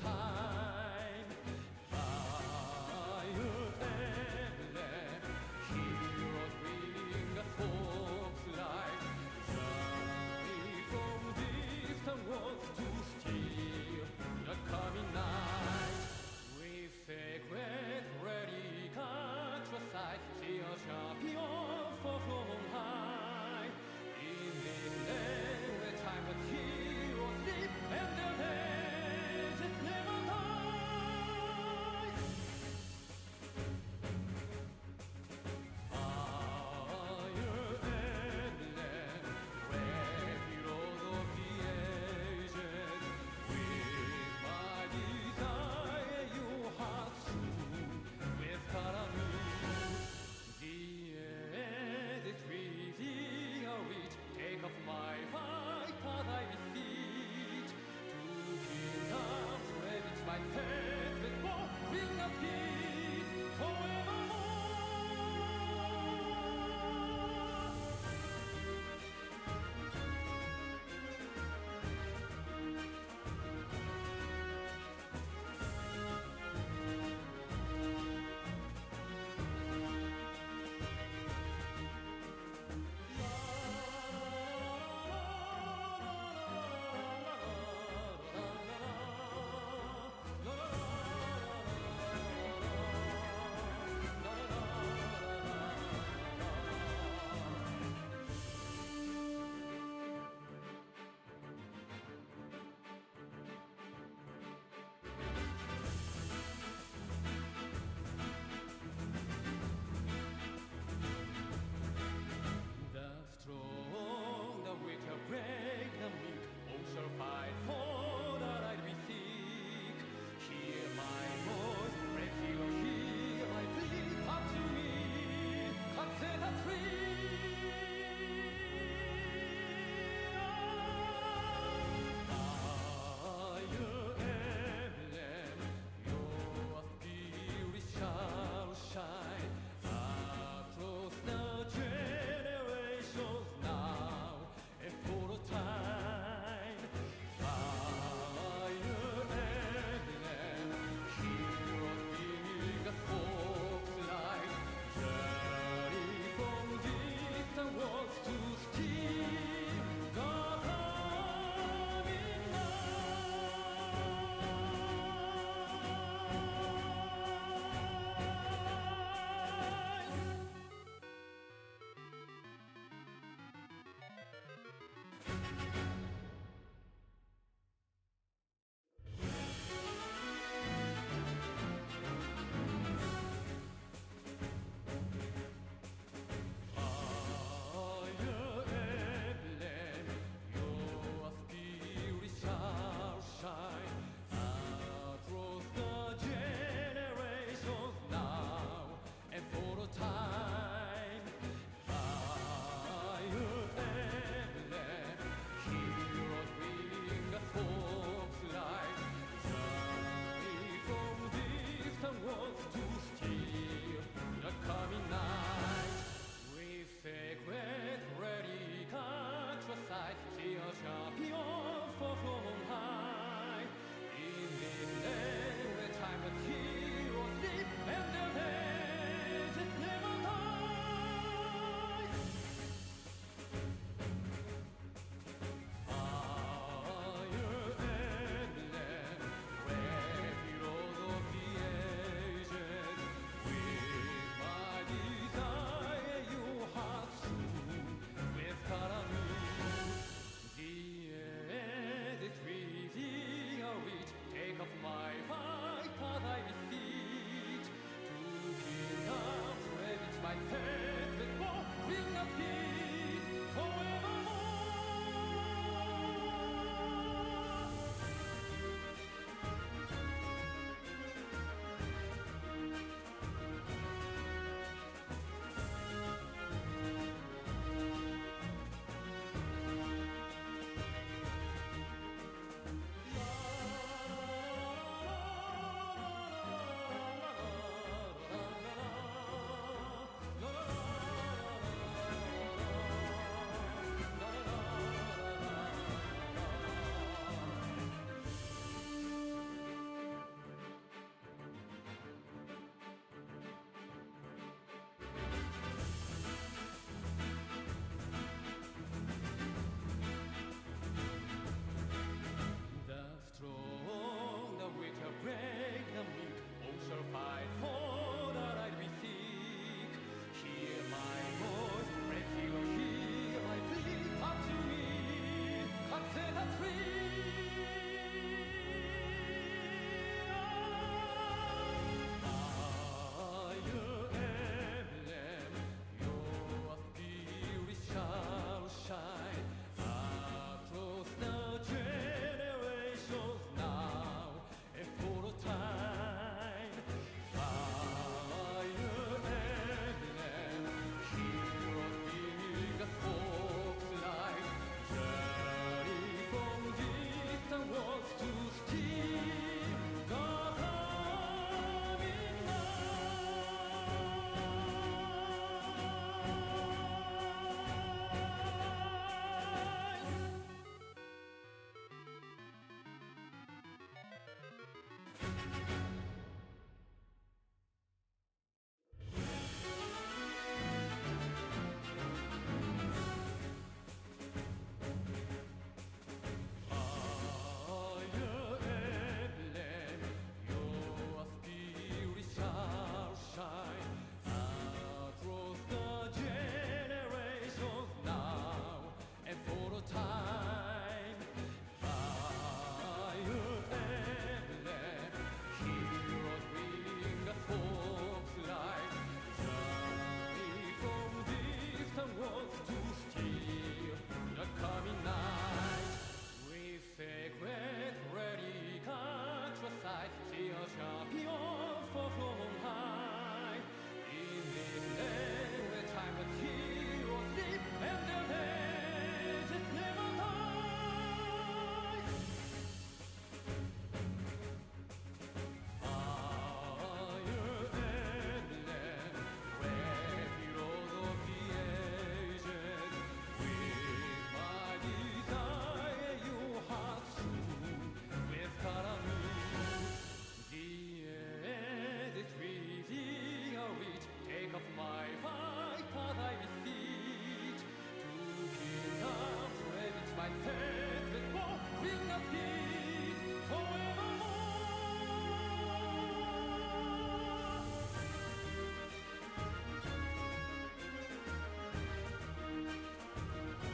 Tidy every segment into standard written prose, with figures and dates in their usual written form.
Time, Fire Emblem,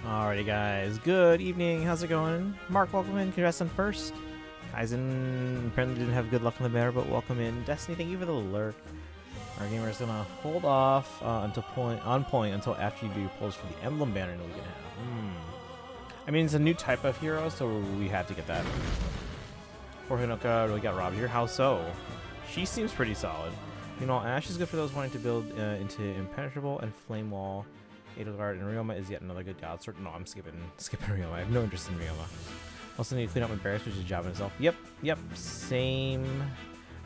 Alrighty, guys. Good evening. How's it going? Mark, welcome in. Congrats on first. Kaizen apparently didn't have good luck on the banner, but welcome in. Destiny, thank you for the lurk. Our gamer is gonna hold off until point until after you do pulls for the emblem banner that we can have. I mean, it's a new type of hero, so we have to get that. Poor Hinoka really got robbed here. How so? She seems pretty solid. You know, Ashe is good for those wanting to build into Impenetrable and Flame Wall. Edelgard and Ryoma is yet another good god. No, I'm skipping Ryoma. I have no interest in Ryoma. Also need to clean up my barracks, which is a job in itself. Yep, same.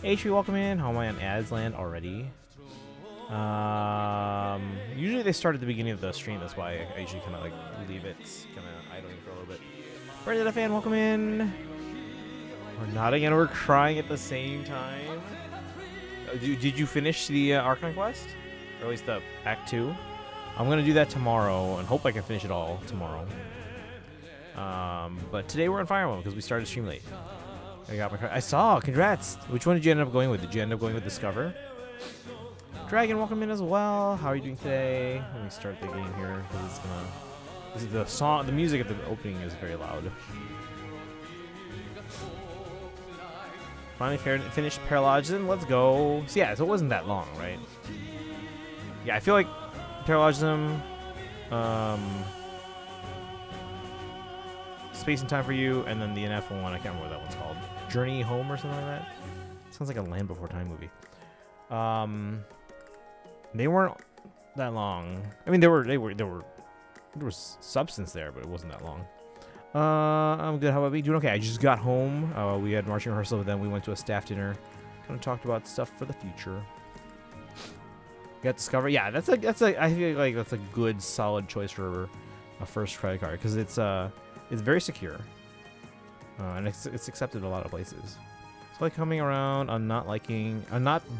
Ashe, welcome in. How am I on ads land already? Usually they start at the beginning of the stream. That's why I usually kind of like leave it kind of idling for a little bit. Brandon, a fan, welcome in. We're not again. We're crying at the same time. Did you finish the Archon quest, or at least the Act 2? I'm gonna do that tomorrow and hope I can finish it all tomorrow. But today we're on Fire Emblem because we started stream late. I got my. I saw. Congrats. Which one did you end up going with? Did you end up going with Discover? Dragon, welcome in as well. How are you doing today? Let me start the game here because it's gonna. This is the song. The music at the opening is very loud. Finally finished Paralogism. Let's go. So yeah, so it wasn't that long, right? Yeah, I feel like Paralogism, Space and Time for You, and then the NF one, I can't remember what that one's called. Journey Home or something like that? Sounds like a Land Before Time movie. They weren't that long. I mean, there was substance there, but it wasn't that long. I'm good. How about me? Doing okay. I just got home. We had marching rehearsal, but then we went to a staff dinner. Kind of talked about stuff for the future. Got Discover. Yeah, that's a. I feel like that's a good, solid choice for a first credit card because it's very secure, and it's accepted a lot of places. So like coming around on not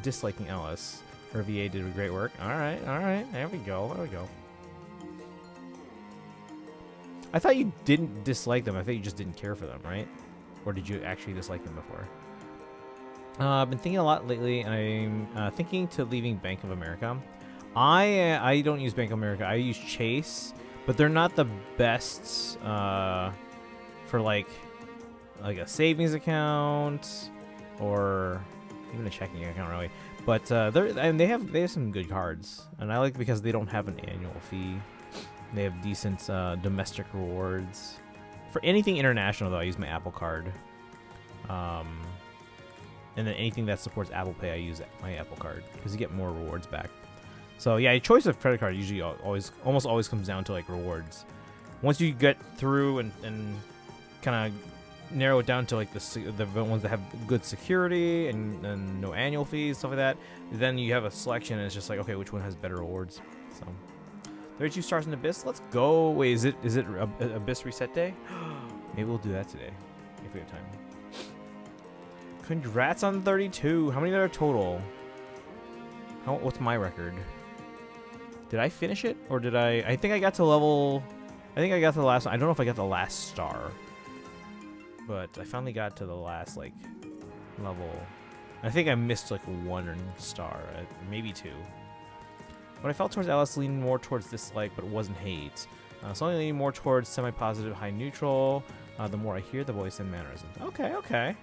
disliking Alice. Her VA did great work. All right. There we go. I thought you didn't dislike them. I thought you just didn't care for them, right? Or did you actually dislike them before? I've been thinking a lot lately, and I'm thinking to leaving Bank of America. I don't use Bank of America. I use Chase, but they're not the best for like a savings account or even a checking account, really. But they have some good cards, and I like it because they don't have an annual fee. They have decent domestic rewards. For anything international, though, I use my Apple Card. And then anything that supports Apple Pay, I use my Apple Card because you get more rewards back. So yeah, a choice of credit card usually almost always comes down to like rewards. Once you get through and kind of narrow it down to like the ones that have good security and no annual fees, stuff like that, then you have a selection and it's just like, okay, which one has better rewards? So 32 stars in Abyss. Let's go. Wait, is it Abyss reset day? Maybe we'll do that today if we have time. Congrats on 32. How many are there total? What's my record? Did I finish it? Or did I think I got to level... I think I got to the last one. I don't know if I got the last star. But I finally got to the last, like, level. I think I missed, like, 1 star. Maybe 2. When I felt towards Alice, leaning more towards dislike, but it wasn't hate. So I'm leaning more towards semi-positive, high neutral. The more I hear the voice and mannerisms. Okay, okay.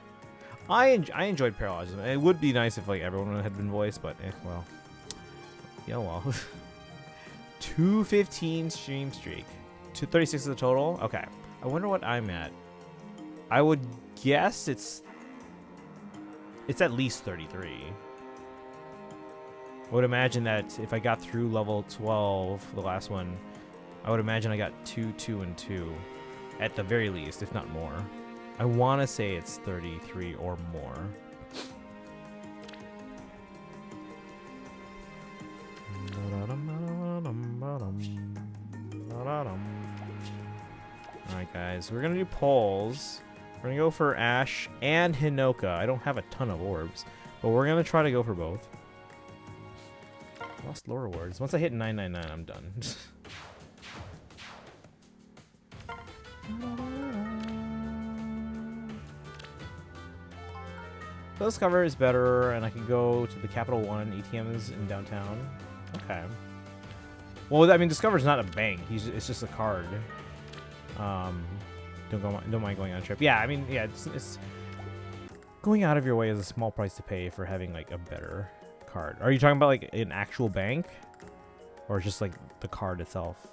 I enjoyed Paralogism. It would be nice if, like, everyone had been voiced, but, well. Yeah, well. 215 stream streak. 236 is the total? Okay. I wonder what I'm at. I would guess it's at least 33. I would imagine that if I got through level 12, the last one, I would imagine I got 2, 2, and 2. At the very least, if not more. I want to say it's 33 or more. Alright guys, we're going to do polls. We're going to go for Ashe and Hinoka. I don't have a ton of orbs, but we're going to try to go for both. Lost lore awards. Once I hit 999, I'm done. This cover is better, and I can go to the Capital One ATMs in downtown. Okay. Well, I mean, Discover's not a bank. It's just a card. Don't mind going on a trip. Yeah, I mean, yeah, it's going out of your way is a small price to pay for having like a better card. Are you talking about like an actual bank, or just like the card itself?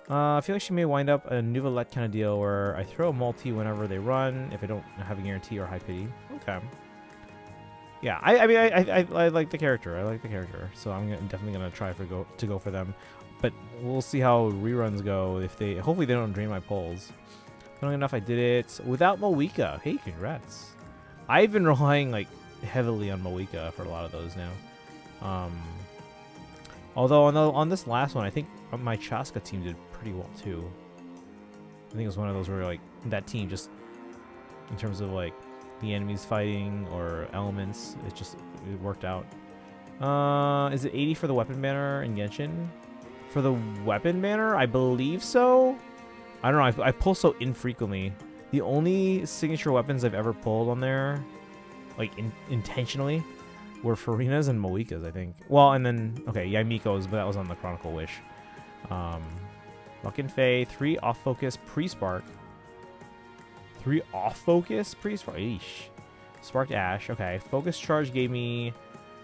I feel like she may wind up a Nouvelette kind of deal where I throw a multi whenever they run if I don't have a guarantee or high pity. Okay. Yeah, I mean, I like the character. I like the character, so I'm definitely gonna try to go for them. But we'll see how reruns go. Hopefully they don't drain my polls. Funnily enough, I did it without Moeka. Hey, congrats! I've been relying like heavily on Moeka for a lot of those now. Although on this last one, I think my Chaska team did pretty well too. I think it was one of those where like that team just, in terms of like the enemies fighting or elements, it worked out. Is it 80 for the weapon banner in Genshin? For the weapon banner, I believe so. I don't know. I pull so infrequently. The only signature weapons I've ever pulled on there, like intentionally, were Farina's and Moeka's, I think. Well, and then okay, yeah, Miko's, but that was on the Chronicle Wish. Luck and Fae, 3 off focus pre-spark. 3 off focus pre-spark. Eesh. Sparked Ashe. Okay. Focus charge gave me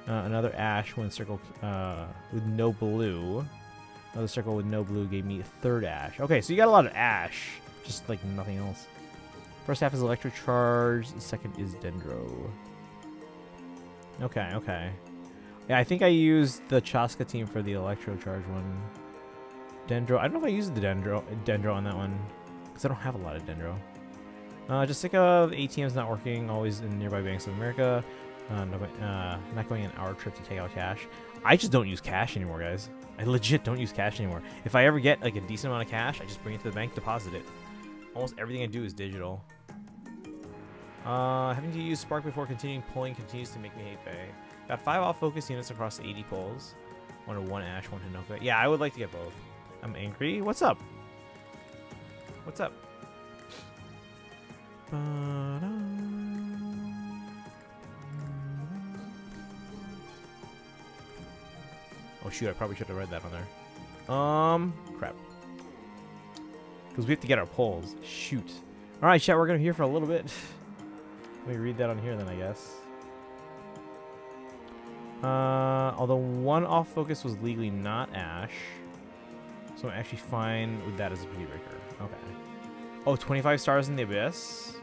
another Ashe when circle with no blue. Another circle with no blue gave me a 3rd Ashe. Okay, so you got a lot of Ashe, just like nothing else. First half is electric charge. The second is Dendro. Okay, okay. Yeah, I think I used the Chaska team for the electro charge one. Dendro. I don't know if I used the Dendro on that one because I don't have a lot of Dendro. Just sick of ATMs not working, always in nearby banks of America. Not going an hour trip to take out cash. I just don't use cash anymore, guys. I legit don't use cash anymore. If I ever get like a decent amount of cash, I just bring it to the bank, deposit it. Almost everything I do is digital. Having to use Spark before continuing pulling continues to make me hate Fae. Got 5 off focus units across 80 pulls. 1 Ashe, 1 Hinoka. Yeah, I would like to get both. I'm angry. What's up? What's up? Oh shoot, I probably should have read that on there. Crap. Because we have to get our polls. Shoot. Alright, chat, we're going to be here for a little bit. Let me read that on here then, I guess. Although 1 off focus was legally not Ashe. So I'm actually fine with that as a pity breaker. Okay. Oh, 25 stars in the Abyss.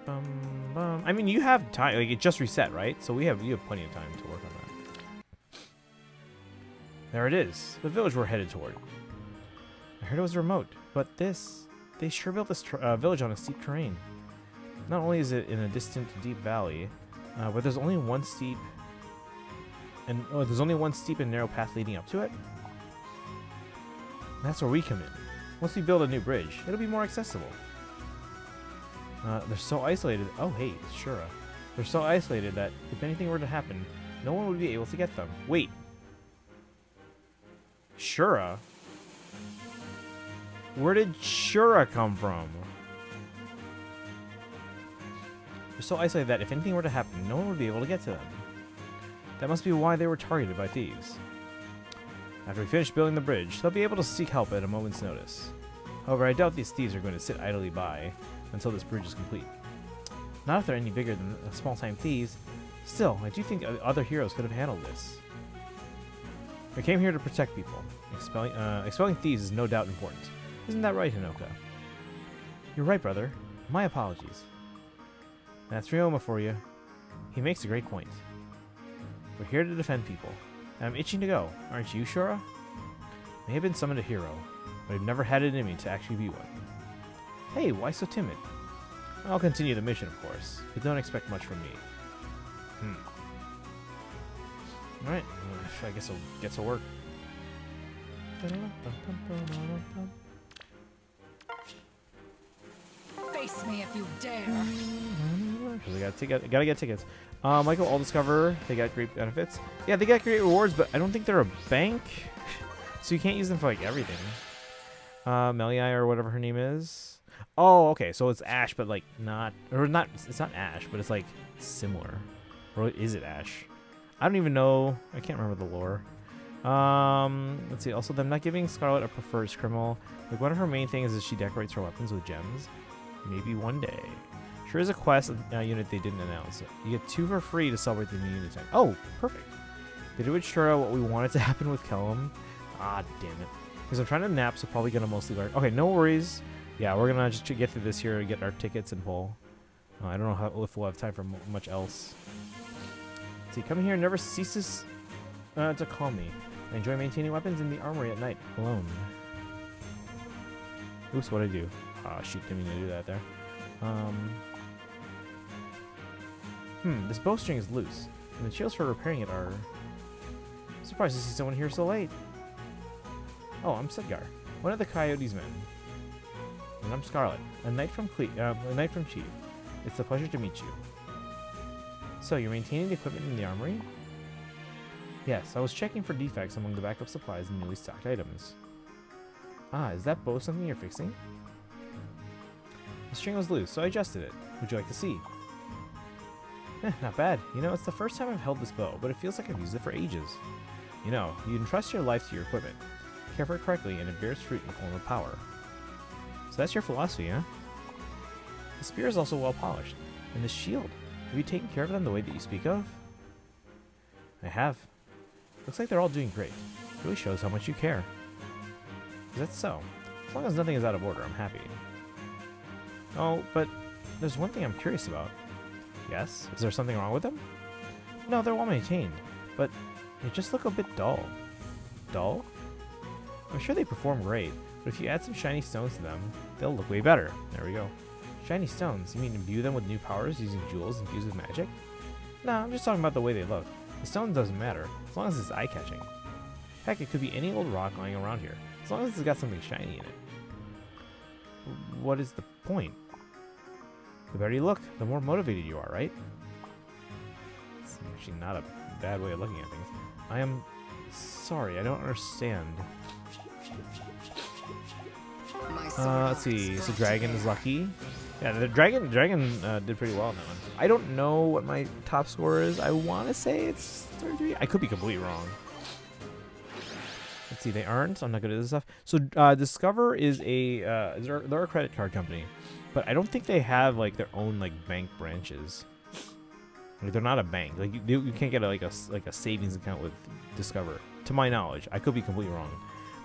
I mean, you have time. Like, it just reset, right? So you have plenty of time to work on that. There it is. The village we're headed toward. I heard it was remote, but they sure built this village on a steep terrain. Not only is it in a distant, deep valley, but there's only one steep and narrow path leading up to it. And that's where we come in. Once we build a new bridge, it'll be more accessible. They're so isolated. Oh, hey, Shura. They're so isolated that if anything were to happen, no one would be able to get them. Wait. Shura? Where did Shura come from? They're so isolated that if anything were to happen, no one would be able to get to them. That must be why they were targeted by thieves. After we finish building the bridge, they'll be able to seek help at a moment's notice. However, I doubt these thieves are going to sit idly by until this bridge is complete. Not if they're any bigger than small-time thieves. Still, I do think other heroes could have handled this. We came here to protect people. Expelling thieves is no doubt important. Isn't that right, Hinoka? You're right, brother. My apologies. That's Ryoma for you. He makes a great point. We're here to defend people. And I'm itching to go. Aren't you, Shura? May have been summoned a hero, but I've never had it in me to actually be one. Hey, why so timid? I'll continue the mission, of course, but don't expect much from me. Alright, I guess I'll get to work. Face me if you dare. We gotta get tickets. Michael All Discover, they got great benefits. Yeah, they got great rewards, but I don't think they're a bank, so you can't use them for like everything. Meliai or whatever her name is. Oh, okay, so it's Ashe, but like not, or not. It's not Ashe, but it's like similar. Or is it Ashe? I don't even know. I can't remember the lore. Let's see. Also, them not giving Scarlet a preferred criminal. Like one of her main things is she decorates her weapons with gems. Maybe one day. Sure is a quest unit they didn't announce. You get 2 for free to celebrate the new unit time. Oh, perfect. They did with Shura what we wanted to happen with Kellum. Ah, damn it. Because I'm trying to nap, so probably gonna mostly learn. Okay, no worries. Yeah, we're gonna just get through this here and get our tickets and pull. I don't know if we'll have time for much else. Let's see, coming here never ceases to calm me. I enjoy maintaining weapons in the armory at night, alone. Oops, what'd I do? Ah, shoot, didn't mean to do that there. This bowstring is loose, and the chills for repairing it are... I'm surprised to see someone here so late. Oh, I'm Sedgar, one of the Coyote's men. And I'm Scarlet, a knight from Chief. It's a pleasure to meet you. So, you're maintaining the equipment in the armory? Yes, I was checking for defects among the backup supplies and newly stocked items. Ah, is that bow something you're fixing? The string was loose, so I adjusted it. Would you like to see? Not bad. You know, it's the first time I've held this bow, but it feels like I've used it for ages. You know, you entrust your life to your equipment. Care for it correctly, and it bears fruit in the form of power. So that's your philosophy, huh? The spear is also well polished. And the shield. Have you taken care of them the way that you speak of? I have. Looks like they're all doing great. It really shows how much you care. Is that so? As long as nothing is out of order, I'm happy. Oh, but there's one thing I'm curious about. Yes? Is there something wrong with them? No, they're well maintained, but they just look a bit dull. Dull? I'm sure they perform great, but if you add some shiny stones to them, they'll look way better. There we go. Shiny stones? You mean imbue them with new powers using jewels infused with magic? No, I'm just talking about the way they look. The stone doesn't matter, as long as it's eye-catching. Heck, it could be any old rock lying around here, as long as it's got something shiny in it. What is the point? The better you look, the more motivated you are, right? It's actually not a bad way of looking at things. I am sorry, I don't understand. Let's see. So dragon is lucky. Yeah, the dragon did pretty well on that one. I don't know what my top score is. I want to say it's 33. I could be completely wrong. Let's see. They aren't. So I'm not good at this stuff. So Discover is they're a credit card company, but I don't think they have like their own like bank branches. Like they're not a bank. Like you can't get a savings account with Discover, to my knowledge. I could be completely wrong,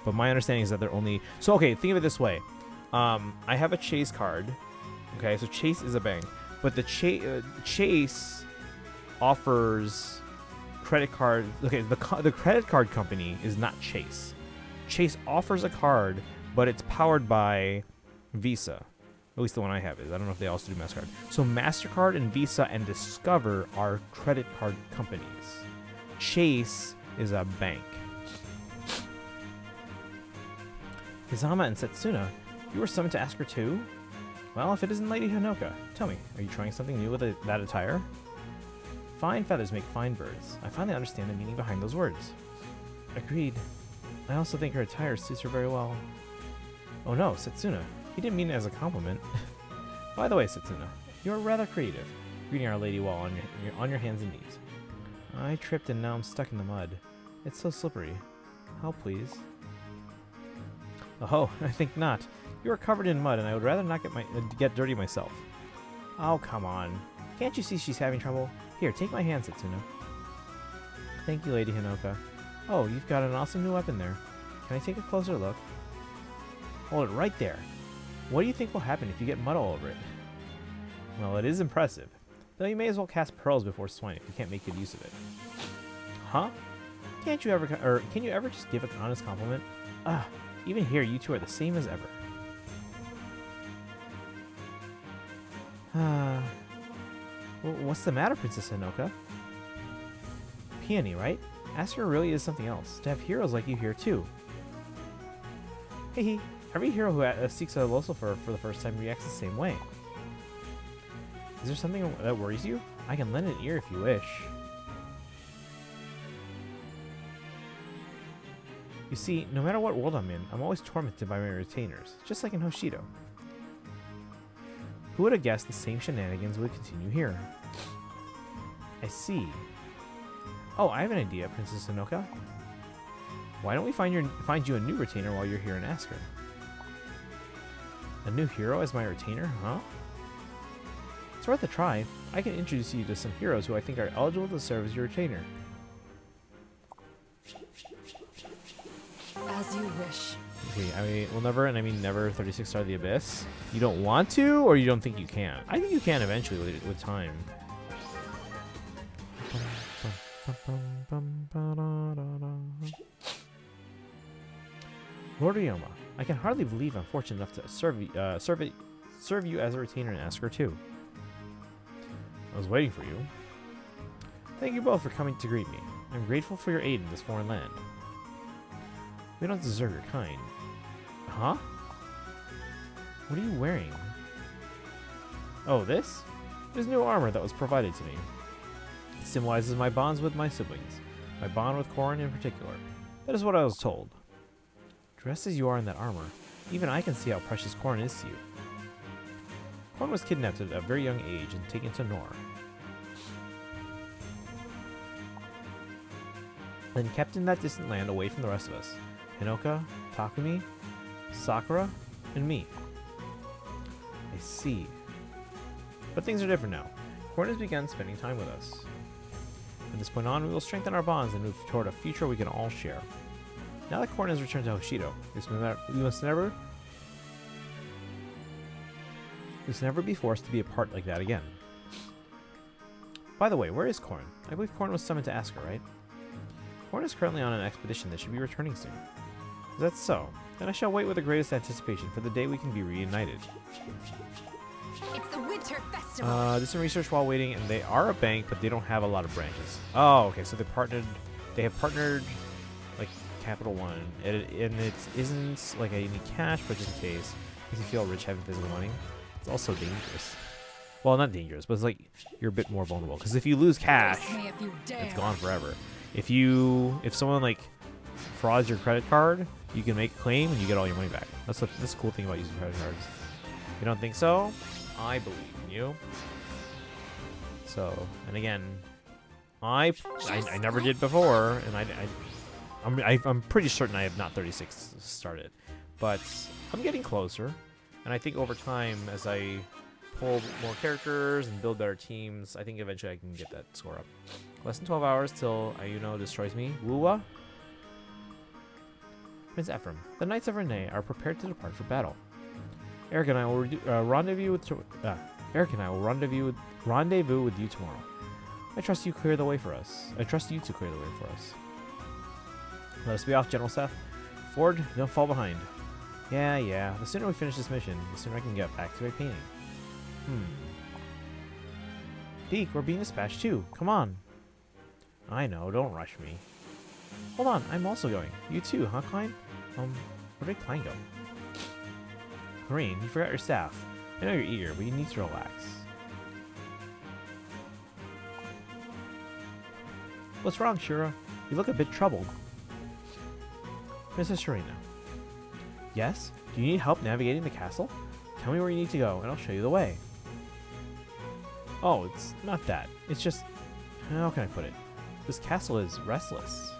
but my understanding is that they're only. So okay, think of it this way. I have a Chase card. Okay, so Chase is a bank, but the Chase offers credit card. Okay, the credit card company is not Chase. Chase offers a card, but it's powered by Visa. At least the one I have is. I don't know if they also do MasterCard. So MasterCard and Visa and Discover are credit card companies. Chase is a bank. Kazama and Setsuna, you were summoned to ask her too? Well, if it isn't Lady Hinoka, tell me, are you trying something new with that attire? Fine feathers make fine birds. I finally understand the meaning behind those words. Agreed. I also think her attire suits her very well. Oh no, Setsuna. He didn't mean it as a compliment. By the way, Setsuna, you are rather creative, greeting Our Lady while on your hands and knees. I tripped and now I'm stuck in the mud. It's so slippery. Help, please. Oh, I think not. You are covered in mud and I would rather not get dirty myself. Oh, come on. Can't you see she's having trouble? Here, take my hand, Setsuna. Thank you, Lady Hinoka. Oh, you've got an awesome new weapon there. Can I take a closer look? Hold it right there. What do you think will happen if you get mud all over it? Well, it is impressive. Though you may as well cast pearls before swine if you can't make good use of it. Huh? Can you ever just give an honest compliment? Ah, even here you two are the same as ever. What's the matter, Princess Hinoka? Peony, right? Asker really is something else. To have heroes like you here too. Hey, every hero who seeks a Lucifer for the first time reacts the same way. Is there something that worries you? I can lend an ear if you wish. You see, no matter what world I'm in, I'm always tormented by my retainers, just like in Hoshido. Who would have guessed the same shenanigans would continue here? I see. Oh, I have an idea, Princess Hinoka. Why don't we find you a new retainer while you're here in Asker? A new hero as my retainer, huh? It's worth a try. I can introduce you to some heroes who I think are eligible to serve as your retainer. As you wish. Okay, I mean, we'll never, and I mean never, 36 Star the Abyss. You don't want to, or you don't think you can? I think you can eventually with time. Lord Ryoma, I can hardly believe I'm fortunate enough to serve you as a retainer in Asker too. I was waiting for you. Thank you both for coming to greet me. I'm grateful for your aid in this foreign land. We don't deserve your kind. Huh? What are you wearing? Oh, this? It is new armor that was provided to me. It symbolizes my bonds with my siblings. My bond with Korin in particular. That is what I was told. Dressed as you are in that armor, even I can see how precious Korin is to you. Korin was kidnapped at a very young age and taken to Nor. Then kept in that distant land away from the rest of us. Hinoka, Takumi, Sakura, and me. I see. But things are different now. Korin has begun spending time with us. From this point on, we will strengthen our bonds and move toward a future we can all share. Now that Korin has returned to Hoshido, we must never be forced to be apart like that again. By the way, where is Korin? I believe Korin was summoned to Asker, right? Korin is currently on an expedition that should be returning soon. Is that so? Then I shall wait with the greatest anticipation for the day we can be reunited. It's the winter festival. Did some research while waiting, and they are a bank, but they don't have a lot of branches. Oh, okay, so they have partnered, like, Capital One, and it isn't, like, I need cash, but just in case, makes you feel rich having physical money. It's also dangerous. Well, not dangerous, but it's like, you're a bit more vulnerable, because if you lose cash, it's gone forever. If someone, like, frauds your credit card, you can make a claim and you get all your money back. That's the cool thing about using credit cards. You don't think so? I believe in you. So, and again, I never did before, and I'm pretty certain I have not 36 started, but I'm getting closer, and I think over time, as I pull more characters and build better teams, I think eventually I can get that score up. Less than 12 hours till Ayuno destroys me. Wuwa? Prince Ephraim, the Knights of Renee are prepared to depart for battle. Eric and I will rendezvous with you tomorrow. I trust you to clear the way for us. Let us be off, General Seth. Ford, don't fall behind. Yeah. The sooner we finish this mission, the sooner I can get back to my painting. Deke, we're being dispatched too. Come on. I know, don't rush me. Hold on, I'm also going. You too, huh, Klein? Where did Klein go? Marine, you forgot your staff. I know you're eager, but you need to relax. What's wrong, Shura? You look a bit troubled. Princess Shurina. Yes? Do you need help navigating the castle? Tell me where you need to go, and I'll show you the way. Oh, it's not that. It's just... How can I put it? This castle is restless.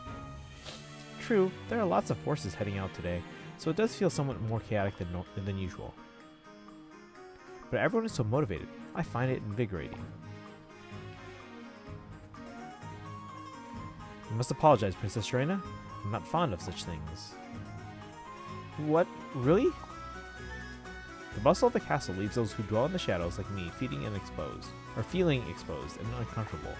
True, there are lots of forces heading out today, so it does feel somewhat more chaotic than usual. But everyone is so motivated. I find it invigorating. You must apologize, Princess Shurina. I'm not fond of such things. What? Really? The bustle of the castle leaves those who dwell in the shadows like me feeling exposed and uncomfortable.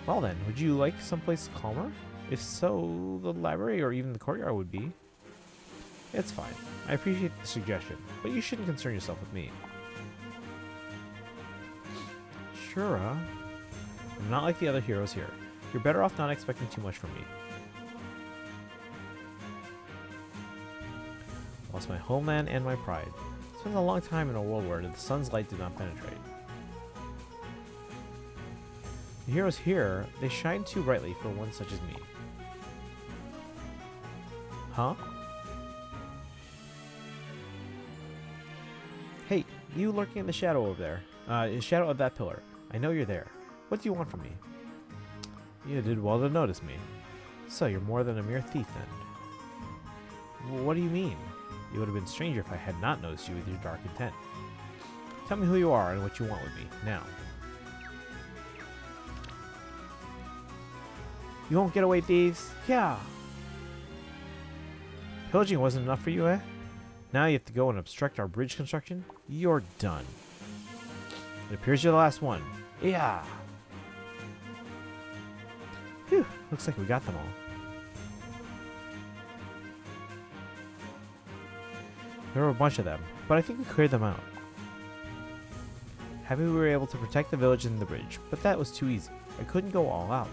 Well then, would you like someplace calmer? If so, the library or even the courtyard would be. It's fine. I appreciate the suggestion, but you shouldn't concern yourself with me. Shura, I'm not like the other heroes here. You're better off not expecting too much from me. Lost my homeland and my pride. Spent a long time in a world where the sun's light did not penetrate. The heroes here, they shine too brightly for one such as me. Huh? Hey, you lurking in the shadow over there. In the shadow of that pillar. I know you're there. What do you want from me? You did well to notice me. So you're more than a mere thief then. What do you mean? You would have been stranger if I had not noticed you with your dark intent. Tell me who you are and what you want with me, now. You won't get away, thieves. Yeah. Pillaging wasn't enough for you, eh? Now you have to go and obstruct our bridge construction? You're done. It appears you're the last one. Yeah. Phew, looks like we got them all. There were a bunch of them, but I think we cleared them out. Happy we were able to protect the village and the bridge, but that was too easy. I couldn't go all out.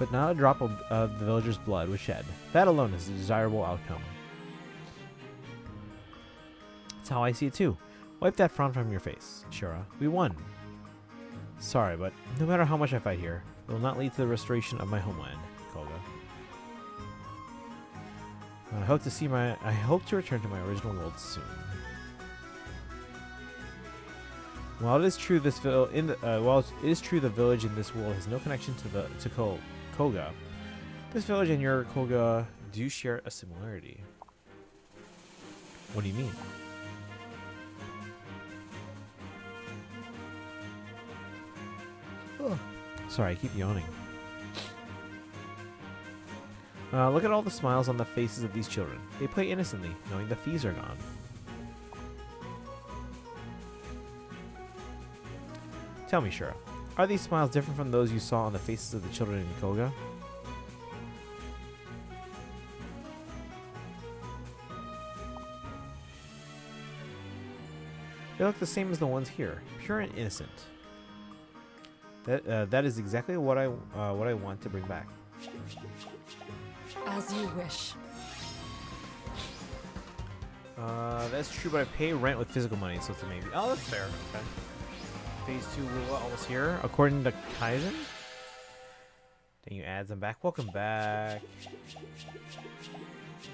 But not a drop of the villagers' blood was shed. That alone is a desirable outcome. That's how I see it too. Wipe that frown from your face, Shura. We won. Sorry, but no matter how much I fight here, it will not lead to the restoration of my homeland, Koga. I hope to return to my original world soon. While it is true the village in this world has no connection to Koga, this village and your Koga do share a similarity. What do you mean? Oh. Sorry, I keep yawning. Look at all the smiles on the faces of these children. They play innocently, knowing the thieves are gone. Tell me, Shura, are these smiles different from those you saw on the faces of the children in Koga? They look the same as the ones here, pure and innocent. That is exactly what I want to bring back. As you wish. That's true, but I pay rent with physical money, so it's a maybe. Oh, that's fair. Okay. Phase 2 will almost here, according to Kaizen. Then you add them back. Welcome back.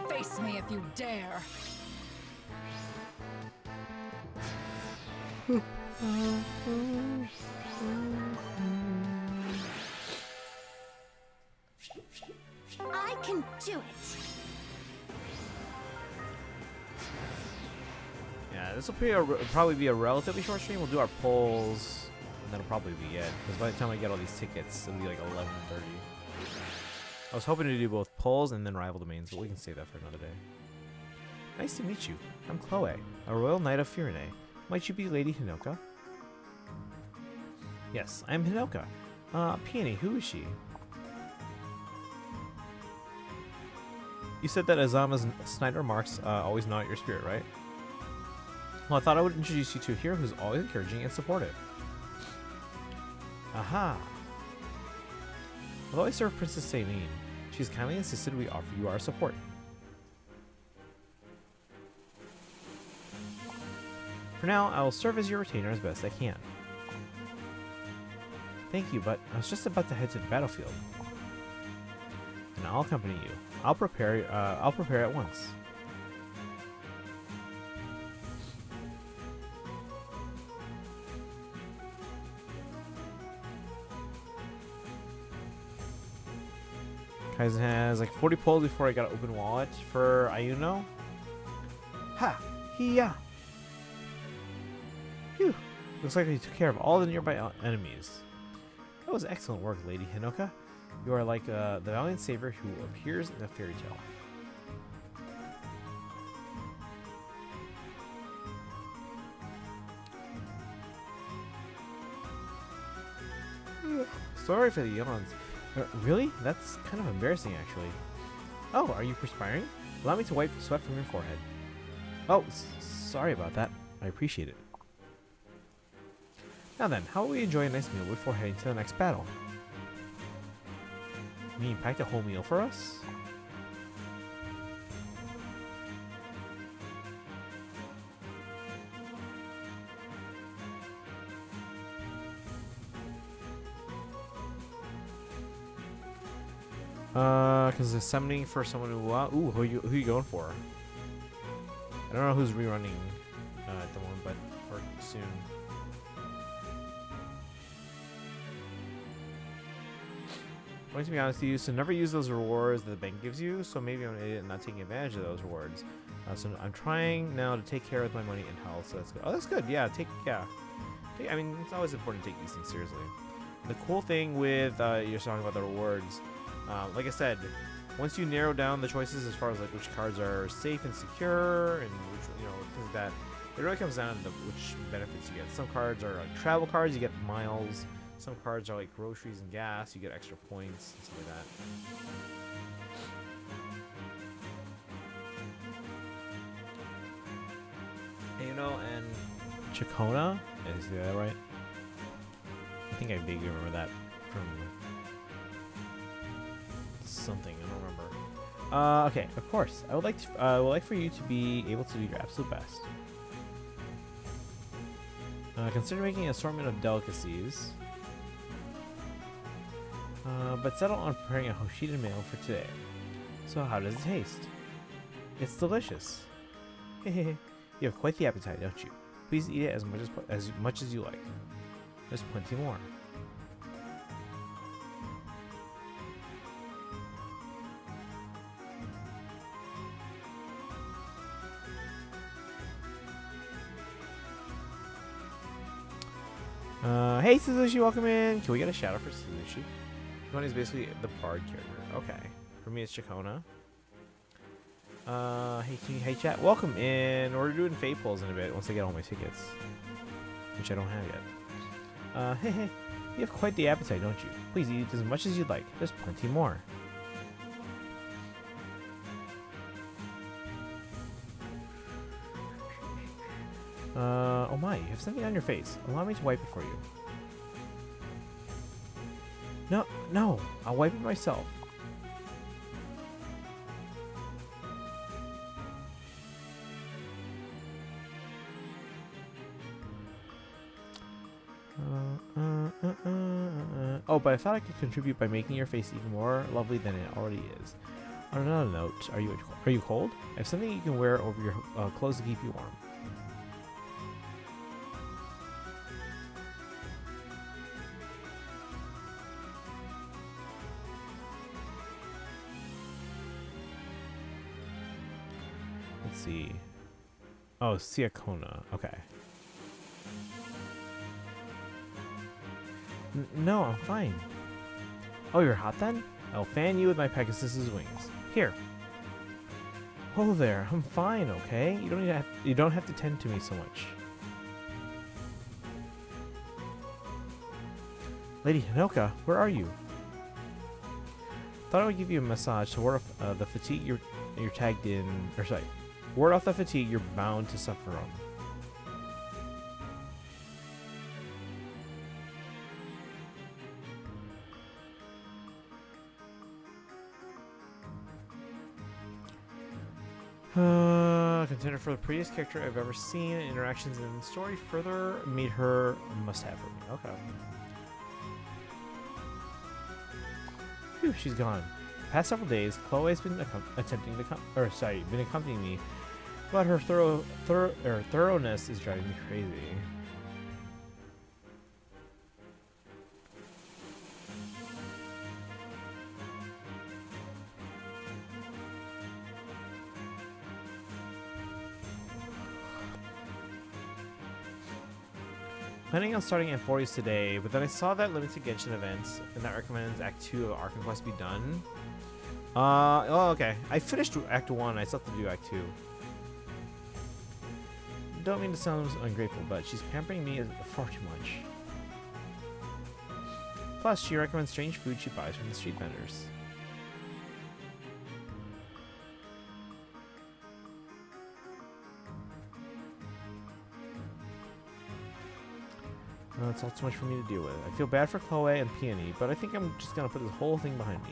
Face me if you dare. I can do it. Yeah, this will probably be a relatively short stream. We'll do our polls, and that'll probably be it. Because by the time I get all these tickets, it'll be like 11:30. I was hoping to do both polls and then rival domains, but we can save that for another day. Nice to meet you. I'm Chloe, a royal knight of Firene. Might you be Lady Hinoka? Yes, I'm Hinoka. Peony, who is she? You said that Azama's snide remarks always gnaw at your spirit, right? Well, I thought I would introduce you to a hero who's always encouraging and supportive. Aha! Although I serve Princess Saline, she's kindly insisted we offer you our support. For now, I will serve as your retainer as best I can. Thank you, but I was just about to head to the battlefield. And I'll accompany you. I'll prepare at once. Kaizen has like 40 pulls before I got an open wallet for Ayuno. Ha! Hiya! Phew! Looks like they took care of all the nearby enemies. That was excellent work, Lady Hinoka. You are like the valiant savior who appears in a fairy tale. Sorry for the yawns. Really? That's kind of embarrassing, actually. Oh, are you perspiring? Allow me to wipe the sweat from your forehead. Oh, sorry about that. I appreciate it. Now then, how will we enjoy a nice meal before heading to the next battle? You mean packed a whole meal for us? Because it's summoning for someone who, ooh, who you going for? I don't know who's rerunning at the moment, but or soon. Going to be honest with you, so never use those rewards that the bank gives you. So maybe I'm an idiot and not taking advantage of those rewards. So I'm trying now to take care of my money and health. So that's good. Oh, that's good. Yeah, I mean, it's always important to take these things seriously. The cool thing with you're talking about the rewards. Like I said, once you narrow down the choices as far as like which cards are safe and secure and which things like that, it really comes down to which benefits you get. Some cards are like travel cards, you get miles. Some cards are like groceries and gas, you get extra points and stuff like that. And Chacona, is that right? I think I vaguely remember that from something. I don't remember. Okay, of course. I would like for you to be able to do your absolute best. Consider making an assortment of delicacies, but settle on preparing a Hoshida meal for today. So, how does it taste? It's delicious. You have quite the appetite, don't you? Please eat it as much as you like. There's plenty more. Hey Suzushi, welcome in. Can we get a shout out for Suzushi? Chacona is basically the bard character. Okay. For me, it's Chacona. Hey chat, welcome in. We're doing fate pulls in a bit once I get all my tickets, which I don't have yet. Hey, you have quite the appetite, don't you? Please eat as much as you'd like. There's plenty more. Oh my, you have something on your face. Allow me to wipe it for you. No, I'll wipe it myself. Oh, but I thought I could contribute by making your face even more lovely than it already is. On another note, are you cold? I have something you can wear over your clothes to keep you warm. Let's see. Oh, Siakona. Okay. No, I'm fine. Oh, you're hot then? I'll fan you with my Pegasus's wings. Here. Oh there, I'm fine, okay? You don't have to tend to me so much. Lady Hinoka, where are you? Thought I would give you a massage to ward off the fatigue you're tagged in, or sorry, ward off the fatigue you're bound to suffer from. Contender for the prettiest character I've ever seen. Interactions in the story further made her a must-have for me. Okay. Phew, she's gone. The past several days, Chloe's been been accompanying me, but her thoroughness is driving me crazy. Planning on starting N40s today, but then I saw that limited Genshin events and that recommends Act 2 of Arc Quest be done. Oh, okay. I finished Act 1, I still have to do Act 2. Don't mean to sound ungrateful, but she's pampering me far too much. Plus, she recommends strange food she buys from the street vendors. It's all too much for me to deal with. I feel bad for Chloe and Peony, but I think I'm just gonna put this whole thing behind me.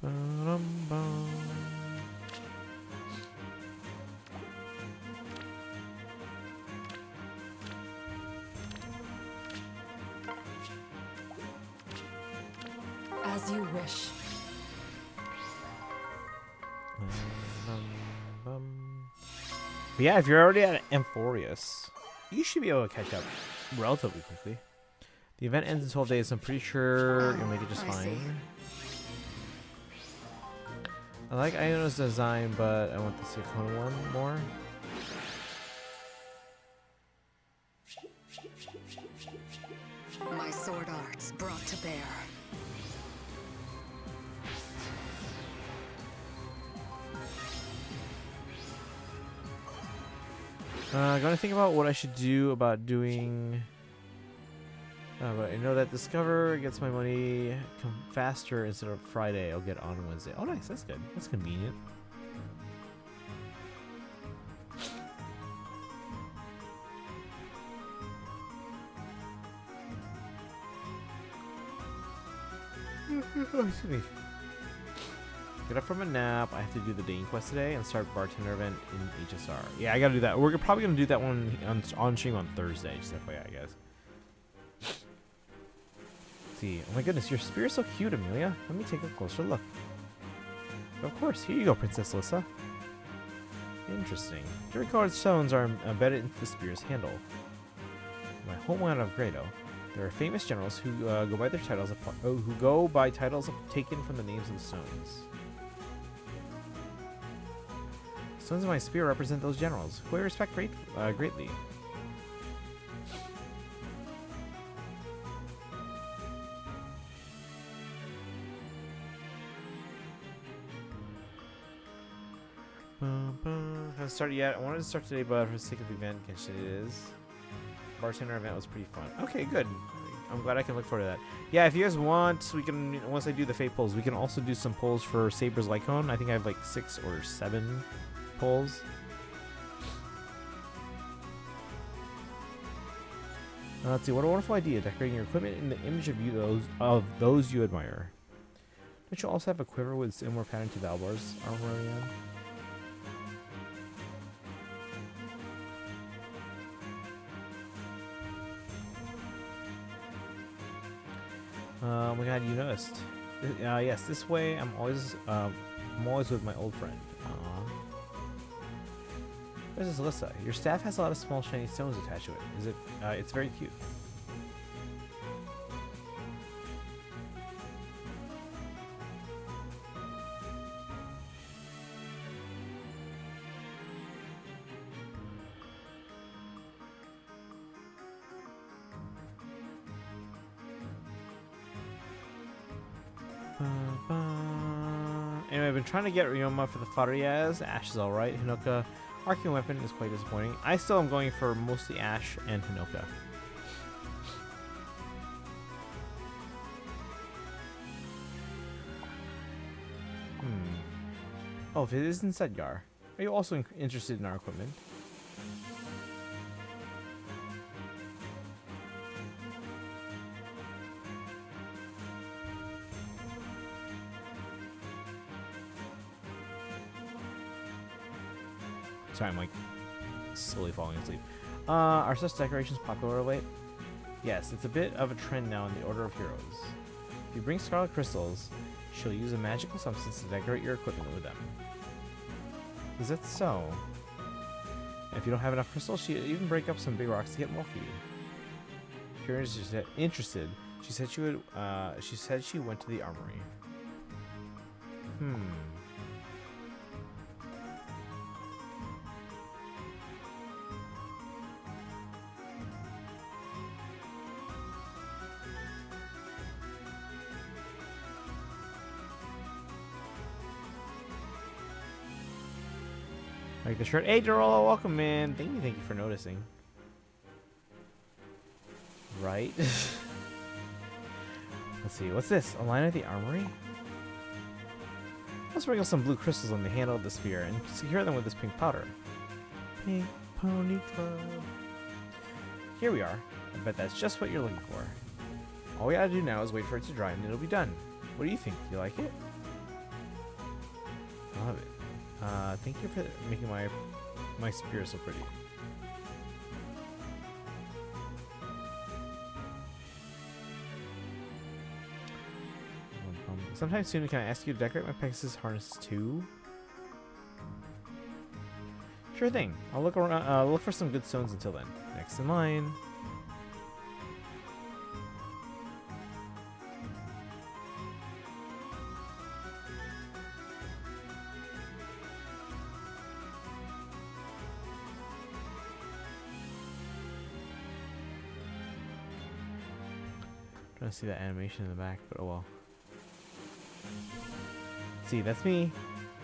Ba-dum-bum. As you wish. But yeah, if you're already at Amphorius, you should be able to catch up relatively quickly. The event ends in 12 days, so I'm pretty sure you'll make it just fine. I like Iona's design, but I want the Sakona one more. My sword arts brought to bear. Gonna think about what I should do about doing. But I know that Discover gets my money come faster instead of Friday. I'll get on Wednesday. Oh, nice. That's good. That's convenient. Excuse me. Get up from a nap. I have to do the Dane quest today and start bartender event in HSR. Yeah, I gotta do that. We're probably gonna do that one on stream on Thursday. Just FYI, guys. Let's see. Oh my goodness, your spear's so cute, Amelia. Let me take a closer look. Of course. Here you go, Princess Lissa. Interesting. Different colored stones are embedded into the spear's handle. My homeland of Grado. There are famous generals who go by their titles taken from the names of the stones. Stones of my spear represent those generals, who I respect greatly. Haven't started yet. I wanted to start today, but for the sake of the event, Genshin it is. Bartender event was pretty fun. Okay, good. I'm glad I can look forward to that. Yeah, if you guys want, we can, once I do the fate polls, we can also do some polls for Saber's Lycone. I think I have like 6 or 7 polls. Let's see, what a wonderful idea, decorating your equipment in the image of those you admire. Don't you also have a quiver with similar pattern to Valbar's armor? Oh my god, you noticed. Yes, this way I'm always with my old friend. This is Alyssa. Your staff has a lot of small shiny stones attached to it. Is it? It's very cute. Anyway, I've been trying to get Ryoma for the Farias. Ashe is alright. Hinoka, arcing weapon is quite disappointing. I still am going for mostly Ashe and Hinoka. Oh, if it is in Sedgar. Are you also interested in our equipment? Sorry, I'm like slowly falling asleep. Are such decorations popular late? Yes, it's a bit of a trend now in the Order of Heroes. If you bring scarlet crystals, she'll use a magical substance to decorate your equipment with them. Is that so? And if you don't have enough crystals, she'll even break up some big rocks to get more for you. If you're interested, she said she would. She said she went to the armory. Like the shirt. Hey, Derola, welcome in. Thank you for noticing. Right? Let's see. What's this? A line at the armory? Let's sprinkle some blue crystals on the handle of the spear and secure them with this pink powder. Pink Pony Club. Here we are. I bet that's just what you're looking for. All we gotta do now is wait for it to dry and it'll be done. What do you think? You like it? I love it. Thank you for making my spear so pretty. Sometime soon, can I ask you to decorate my Pegasus harnesses too? Sure thing. I'll look around. Look for some good stones until then. Next in line. Trying to see that animation in the back, but oh well. See, that's me.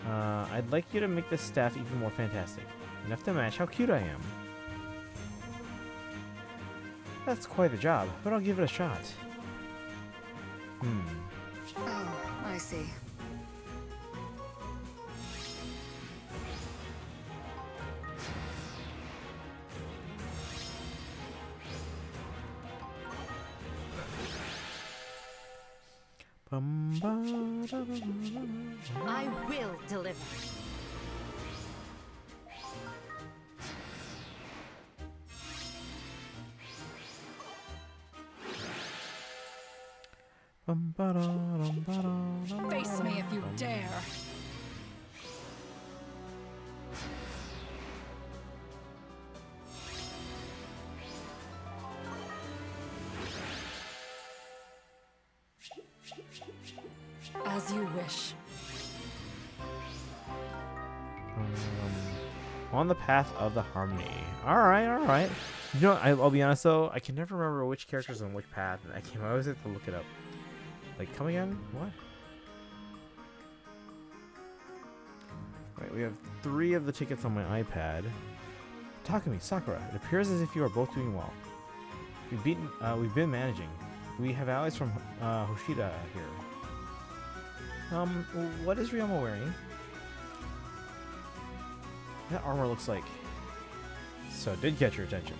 I'd like you to make this staff even more fantastic. Enough to match how cute I am. That's quite a job, but I'll give it a shot. Oh, I see. I will deliver. Face me if you dare. As you wish. On the path of the harmony. Alright, alright. You know, I'll be honest though, I can never remember which character's on which path, and I always have to look it up. Like, come again? What? Right, we have 3 of the tickets on my iPad. Takumi, Sakura, it appears as if you are both doing well. We've been managing. We have allies from Hoshida here. What is Ryoma wearing? That armor looks like... So it did catch your attention.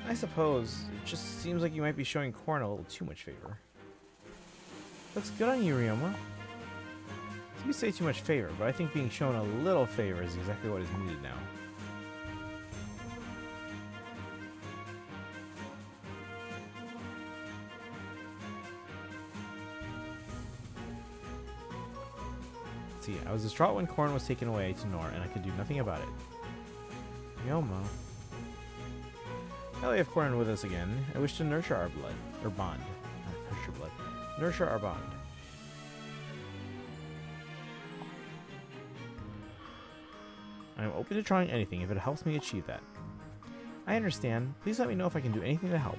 I suppose it just seems like you might be showing Korn a little too much favor. Looks good on you, Ryoma. You say too much favor, but I think being shown a little favor is exactly what is needed now. See, I was distraught when Korn was taken away to Nor, and I could do nothing about it. Yomo. Now we have Korn with us again. I wish to nurture our blood. Or bond. Not nurture blood. Nurture our bond. I am open to trying anything if it helps me achieve that. I understand. Please let me know if I can do anything to help.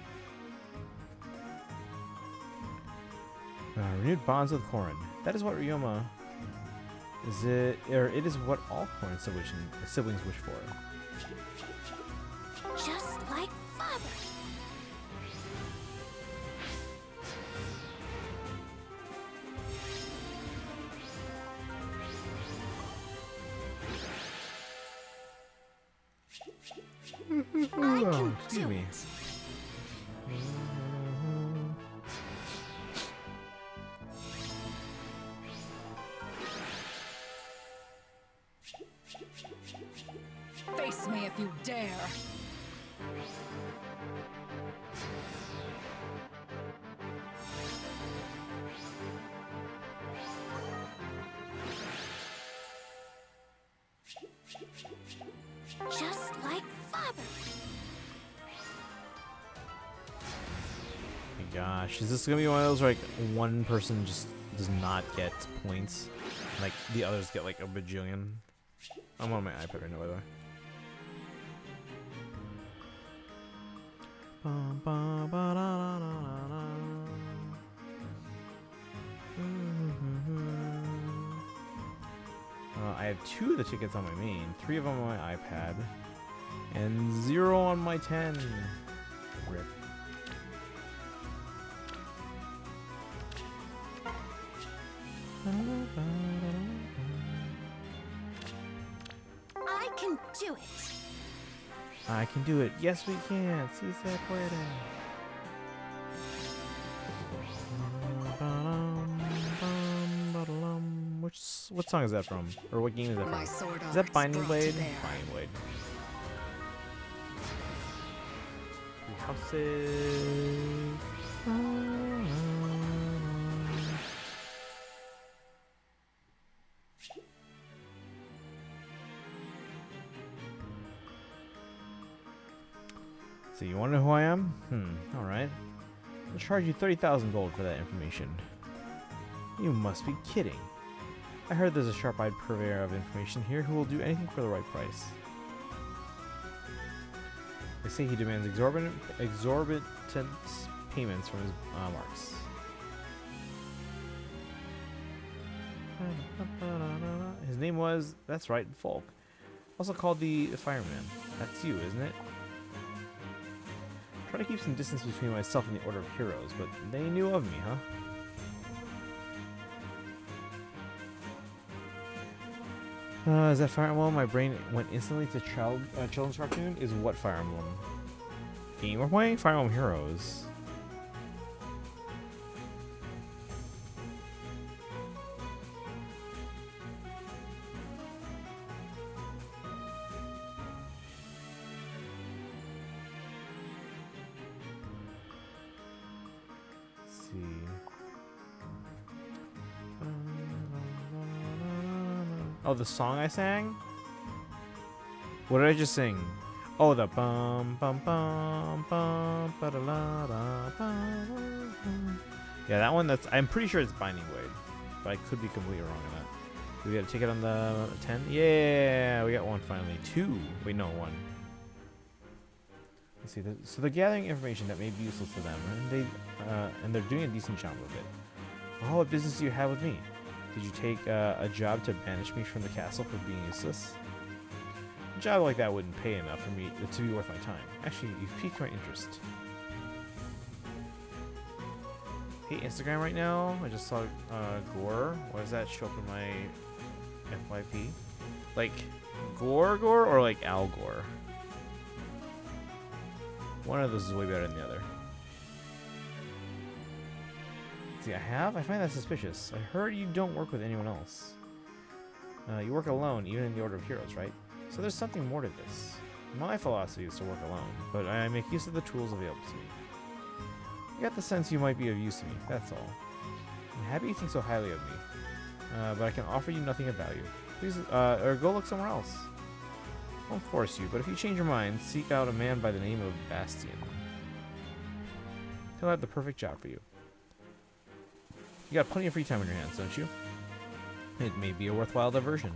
Renewed bonds with Korn. That is what Ryoma... it is what all Korn siblings wish for. Just like father. I can excuse do me. it. Face me if you dare. Just like father. My gosh, is this gonna be one of those where, like, one person just does not get points, like the others get like a bajillion? I'm on my iPad right now, by the way. Bum, bum, ba-da-da-da-da-da. I have 2 of the tickets on my main, 3 of them on my iPad, and 0 on my 10. Rip. I can do it. I can do it. Yes, we can. Si se puede. What song is that from? Or what game is that My from? sword Is that art's Binding brought to Blade? bear. Binding Blade. 3 houses. So you want to know who I am? Alright. I'll charge you 30,000 gold for that information. You must be kidding. I heard there's a sharp-eyed purveyor of information here who will do anything for the right price. They say he demands exorbitant payments from his marks. His name was, that's right, Folk. Also called the Fireman. That's you, isn't it? Try to keep some distance between myself and the Order of Heroes, but they knew of me, huh? Is that Fire Emblem? My brain went instantly to children's cartoon. Is what Fire Emblem? Game we're playing? Fire Emblem Heroes. Let's see. Oh, the song I sang? What did I just sing? Oh, the bum bum bum bum ba da la da bum. Yeah, that one. I'm pretty sure it's Binding Blade, but I could be completely wrong on that. Do we got a ticket on the 10? Yeah, we got one finally. 2. Wait, no, 1. Let's see. So they're gathering information that may be useful to them, and they're doing a decent job of it. Well, what business do you have with me? Did you take a job to banish me from the castle for being useless? A job like that wouldn't pay enough for me to be worth my time. Actually, you've piqued my interest. Hey, Instagram right now. I just saw Gore. What does that show up in my FYP? Like Gore or like Al Gore? One of those is way better than the other. See, I find that suspicious. I heard you don't work with anyone else. You work alone, even in the Order of Heroes, right? So there's something more to this. My philosophy is to work alone, but I make use of the tools available to me. I got the sense you might be of use to me, that's all. I'm happy you think so highly of me, but I can offer you nothing of value. Please, or go look somewhere else. I won't force you, but if you change your mind, seek out a man by the name of Bastian. He'll have the perfect job for you. You got plenty of free time on your hands, don't you? It may be a worthwhile diversion.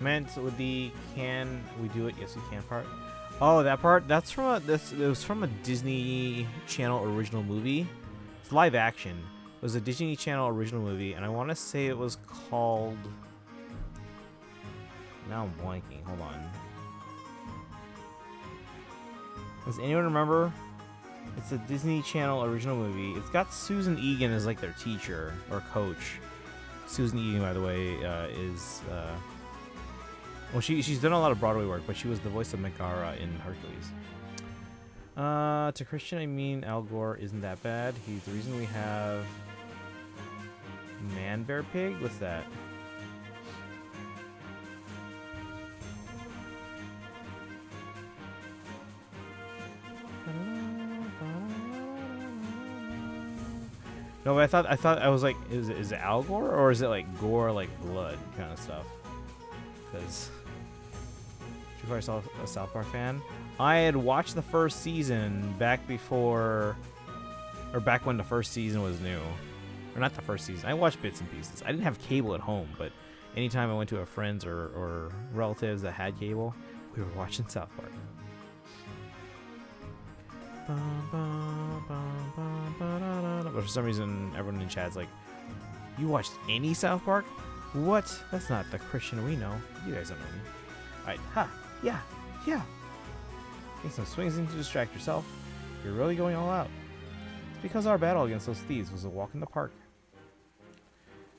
Meant with the can we do it? Yes, we can part. Oh, that part. That's from it was from a Disney Channel original movie. It's live action. was a Disney Channel original movie, and I want to say it was called. Now I'm blanking. Hold on. Does anyone remember? It's a Disney Channel original movie. It's got Susan Egan as like their teacher or coach. Susan Egan, by the way, is well, she's done a lot of Broadway work, but she was the voice of Megara in Hercules. To Christian, I mean Al Gore isn't that bad. He's the reason we have Man Bear Pig. What's that? No, but I thought I was like, is it Al Gore or is it like gore, like blood kind of stuff? Because before I saw a South Park fan, I had watched the first season back before, or back when the first season was new, or not the first season. I watched bits and pieces. I didn't have cable at home, but anytime I went to a friend's or relatives that had cable, we were watching South Park. But for some reason, everyone in chat's like, "You watched any South Park? What? That's not the Christian we know. You guys don't know me." Alright, ha, yeah. Take some swings in to distract yourself. You're really going all out. It's because our battle against those thieves was a walk in the park.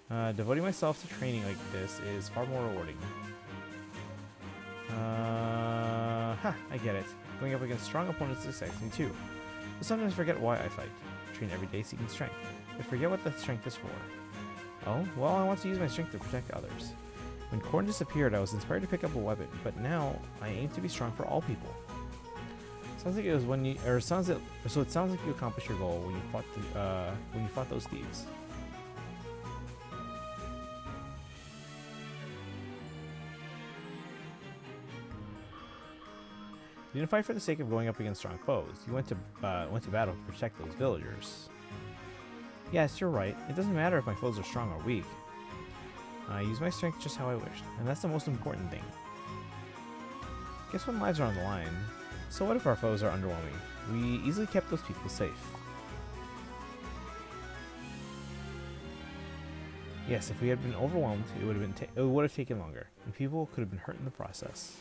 Devoting myself to training like this is far more rewarding. I get it. Going up against strong opponents excites me too. But sometimes I forget why I fight. Train every day seeking strength. I forget what the strength is for. Oh, well, I want to use my strength to protect others. When Korn disappeared, I was inspired to pick up a weapon, but now I aim to be strong for all people. Sounds like it was when you, or sounds it, so it sounds like you accomplished your goal when you fought those thieves. You didn't fight for the sake of going up against strong foes. You went to battle to protect those villagers. Yes, you're right. It doesn't matter if my foes are strong or weak. I use my strength just how I wished, and that's the most important thing. Guess when lives are on the line, so what if our foes are underwhelming? We easily kept those people safe. Yes, if we had been overwhelmed, it would have taken longer, and people could have been hurt in the process.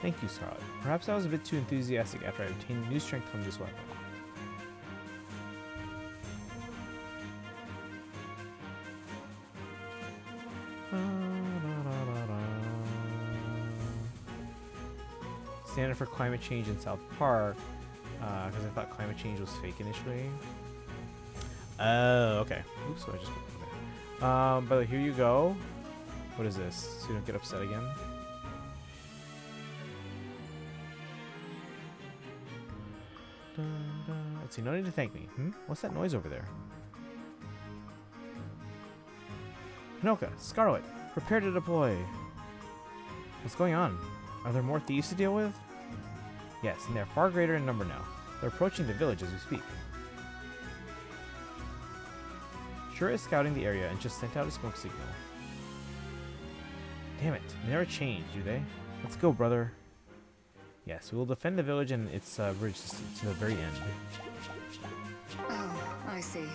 Thank you, Scarlet. Perhaps I was a bit too enthusiastic after I obtained new strength from this weapon. Standard for climate change in South Park, because I thought climate change was fake initially. Oh, okay. Oops, so I just... Okay. But here you go. What is this? So you don't get upset again? Let's see, no need to thank me. What's that noise over there? Hinoka, Scarlet, prepare to deploy. What's going on? Are there more thieves to deal with? Yes, and they're far greater in number now. They're approaching the village as we speak. Shura is scouting the area and just sent out a smoke signal. Damn it, they never change, do they? Let's go, brother. Yes, we will defend the village and its bridge to the very end. Oh, I see.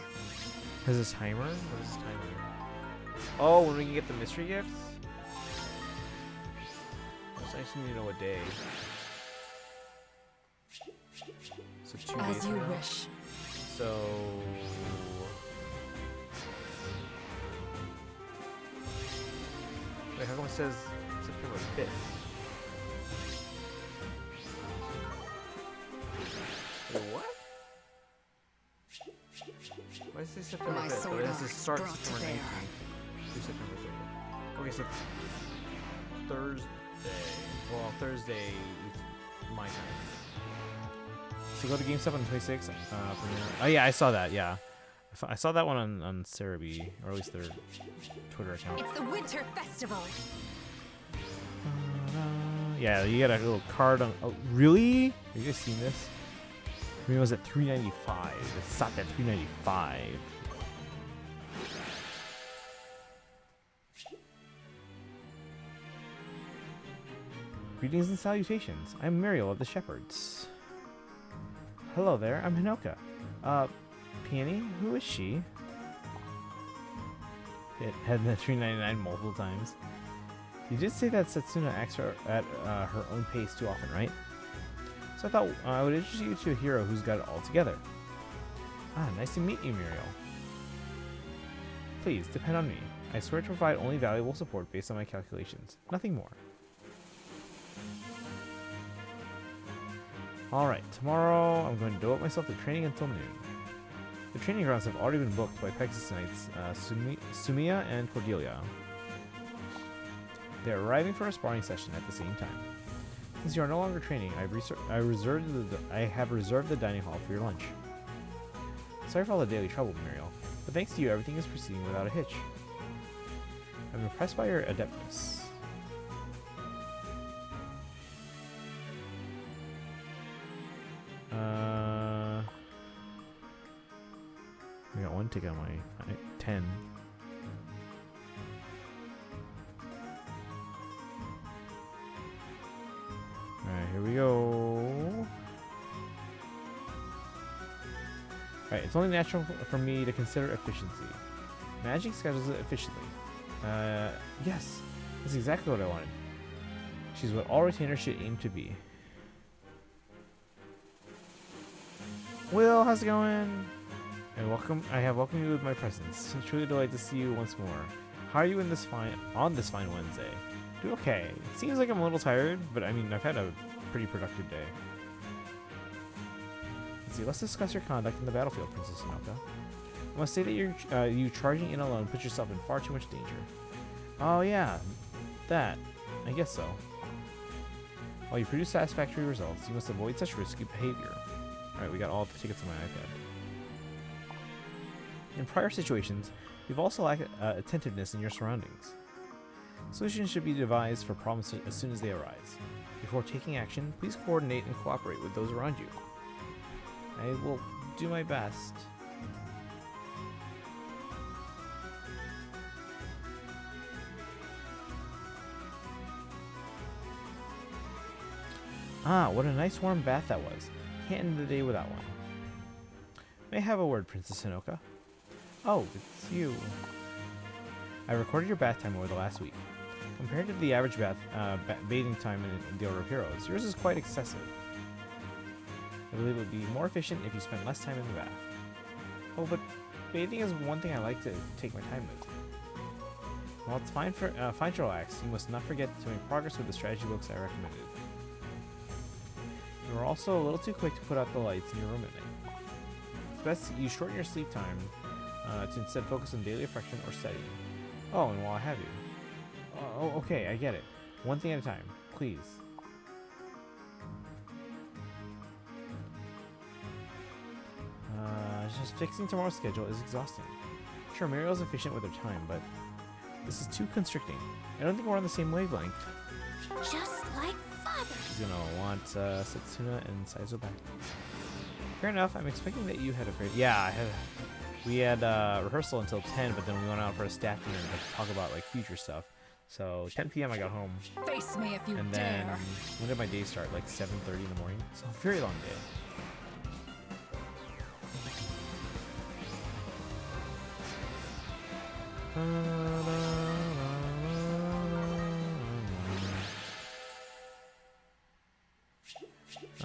Has this timer? What is this timer? Oh, when we can get the mystery gifts? I just need to know what day. So 2 days As you from now. wish. So... Wait, how come it says September 5th? Wait, what? Why does it say September My 5th? sword Why does it arts start brought to September bear. 19th through September 30th? Okay, so Thursday. Well, Thursday my time. So go to GameStop on the 26th. Oh yeah, I saw that. Yeah, I saw that one on Cerebi, or at least their Twitter account. It's the Winter Festival. Yeah, you get a little card on. Oh, really? Have you guys seen this? I mean, it was at $3.95. It stopped at $3.95. Greetings and salutations. I'm Muriel of the Shepherds. Hello there, I'm Hinoka. Peony? Who is she? It had the 399 multiple times. You did say that Setsuna acts at her own pace too often, right? So I thought I would introduce you to a hero who's got it all together. Ah, nice to meet you, Muriel. Please, depend on me. I swear to provide only valuable support based on my calculations. Nothing more. Alright, tomorrow I'm going to devote myself to training until noon. The training grounds have already been booked by Pegasus Knights, Sumiya and Cordelia. They are arriving for a sparring session at the same time. Since you are no longer training, I have reserved the dining hall for your lunch. Sorry for all the daily trouble, Muriel, but thanks to you, everything is proceeding without a hitch. I'm impressed by your adeptness. I got one ticket on my 10. Alright, here we go. Alright, it's only natural for me to consider efficiency. Magic schedules it efficiently. Yes, that's exactly what I wanted. She's what all retainers should aim to be. Will, how's it going? I have welcomed you with my presence. It's truly a delight to see you once more. How are you on this fine Wednesday? Doing okay. It seems like I'm a little tired, but I mean, I've had a pretty productive day. Let's see, let's discuss your conduct in the battlefield, Princess Hinoka. I must say that you charging in alone puts yourself in far too much danger. Oh yeah, that. I guess so. While you produce satisfactory results, you must avoid such risky behavior. Alright, we got all the tickets on my iPad. In prior situations, you've also lacked attentiveness in your surroundings. Solutions should be devised for problems as soon as they arise. Before taking action, please coordinate and cooperate with those around you. I will do my best. Ah, what a nice warm bath that was. Can't end the day without one. May I have a word, Princess Hinoka? Oh, it's you. I recorded your bath time over the last week. Compared to the average bathing time in the Order of Heroes, yours is quite excessive. I believe it would be more efficient if you spent less time in the bath. Oh, but bathing is one thing I like to take my time with. While it's fine to relax, you must not forget to make progress with the strategy books I recommended. You are also a little too quick to put out the lights in your room at night. It's best you shorten your sleep time to instead focus on daily affection or studying. Oh, and while I have you. Oh, okay, I get it. One thing at a time, please. Just fixing tomorrow's schedule is exhausting. Sure, Muriel's efficient with her time, but this is too constricting. I don't think we're on the same wavelength. Just like father. She's gonna want Setsuna and Saizo back. Fair enough. I'm expecting that you had a great. Yeah, we had rehearsal until 10, but then we went out for a staff dinner to talk about like future stuff. So 10 p.m. I got home. Face me if you and then when did my day start? Like 7:30 in the morning. So a very long day.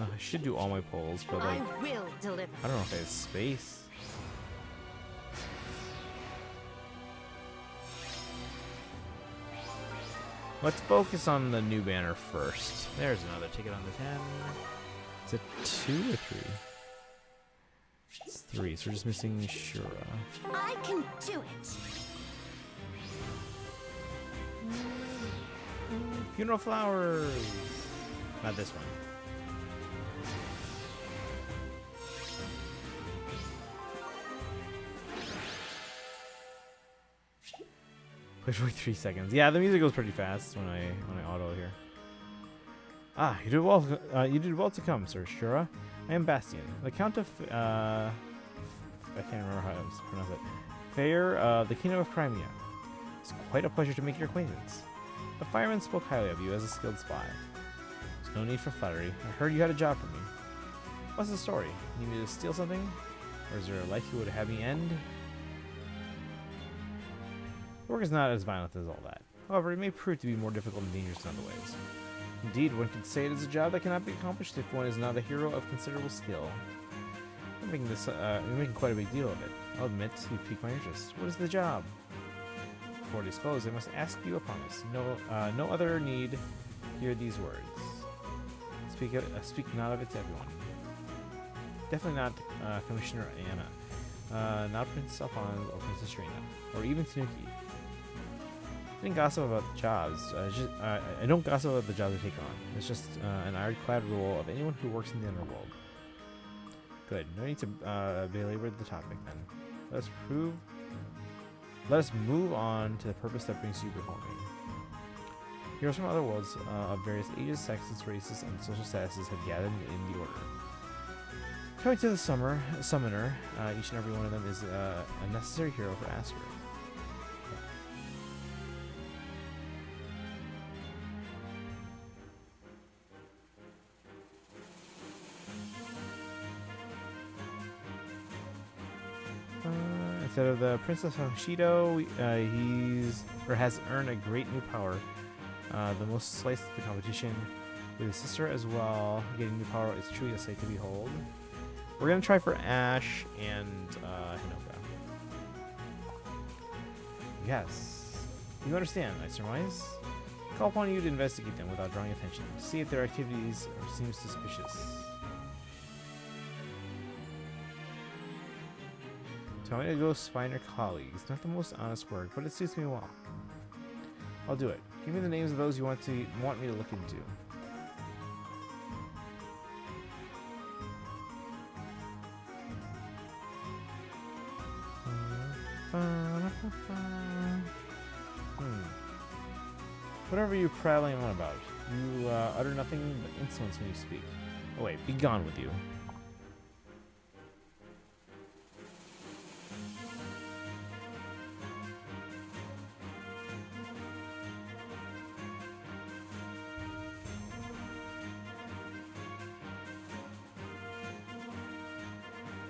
I should do all my polls, but like I will deliver. I don't know if I have space. Let's focus on the new banner first. There's another ticket on the 10. Is it 2 or 3? It's 3, so we're just missing Shura. I can do it. Funeral flowers! Not this one. Play for 3 seconds. Yeah, the music goes pretty fast when I auto here. Ah, you did well. You did well to come, Sir Shura. I am Bastian, the Count of. I can't remember how to pronounce it. Fair, the Kingdom of Crimea. It's quite a pleasure to make your acquaintance. The fireman spoke highly of you as a skilled spy. There's no need for flattery. I heard you had a job for me. What's the story? You need me to steal something? Or is there a likelihood of happy end? Work is not as violent as all that. However, it may prove to be more difficult and dangerous in other ways. Indeed, one could say it is a job that cannot be accomplished if one is not a hero of considerable skill. I'm making this, you're making quite a big deal of it. I'll admit, you've piqued my interest. What is the job? Before I disclose, I must ask you a promise. No other need hear these words. Speak not of it to everyone. Definitely not Commissioner Anna, not Princess Alphonse or Princess Rena, or even Tanuki. I didn't gossip about the jobs. I don't gossip about the jobs I take on. It's just an ironclad rule of anyone who works in the underworld. Good. No need to belabor the topic then. Let us move on to the purpose that brings you before me. Heroes from other worlds of various ages, sexes, races, and social statuses have gathered in the order. Coming to the summoner, each and every one of them is a necessary hero for Asher. Instead of the Princess of Shido, has earned a great new power. The most sliced of the competition. With his sister as well, getting new power is truly a sight to behold. We're gonna try for Ashe and Hinoka. Yes. You understand, I surmise? Call upon you to investigate them without drawing attention, to see if their activities seem suspicious. Tell me to go spy on your colleagues. Not the most honest work, but it suits me well. I'll do it. Give me the names of those you want me to look into. Whatever you're prattling on about, you utter nothing but insolence when you speak. Oh wait, be gone with you.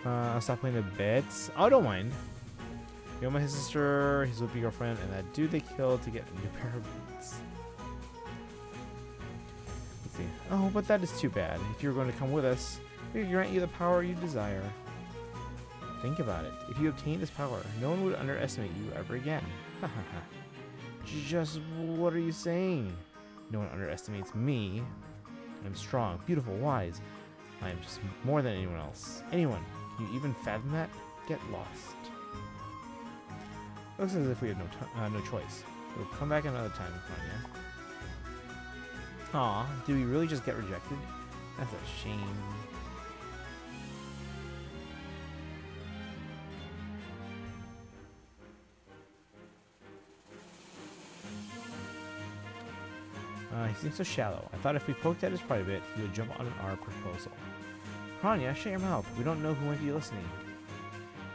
I'll stop playing the bits. Oh, don't mind. Yoma, his sister, his would-be girlfriend, and that dude they killed to get a new pair of boots. Let's see. Oh, but that is too bad. If you're going to come with us, we can grant you the power you desire. Think about it. If you obtain this power, no one would underestimate you ever again. Ha ha ha. Just what are you saying? No one underestimates me. I'm strong, beautiful, wise. I am just more than anyone else. Anyone. Can you even fathom that? Get lost. Looks as if we have no choice. We'll come back another time, Kanya. Aw, did we really just get rejected? That's a shame. He seems so shallow. I thought if we poked at his pride a bit, he would jump on our proposal. Kranya, shut your mouth. We don't know who might be listening.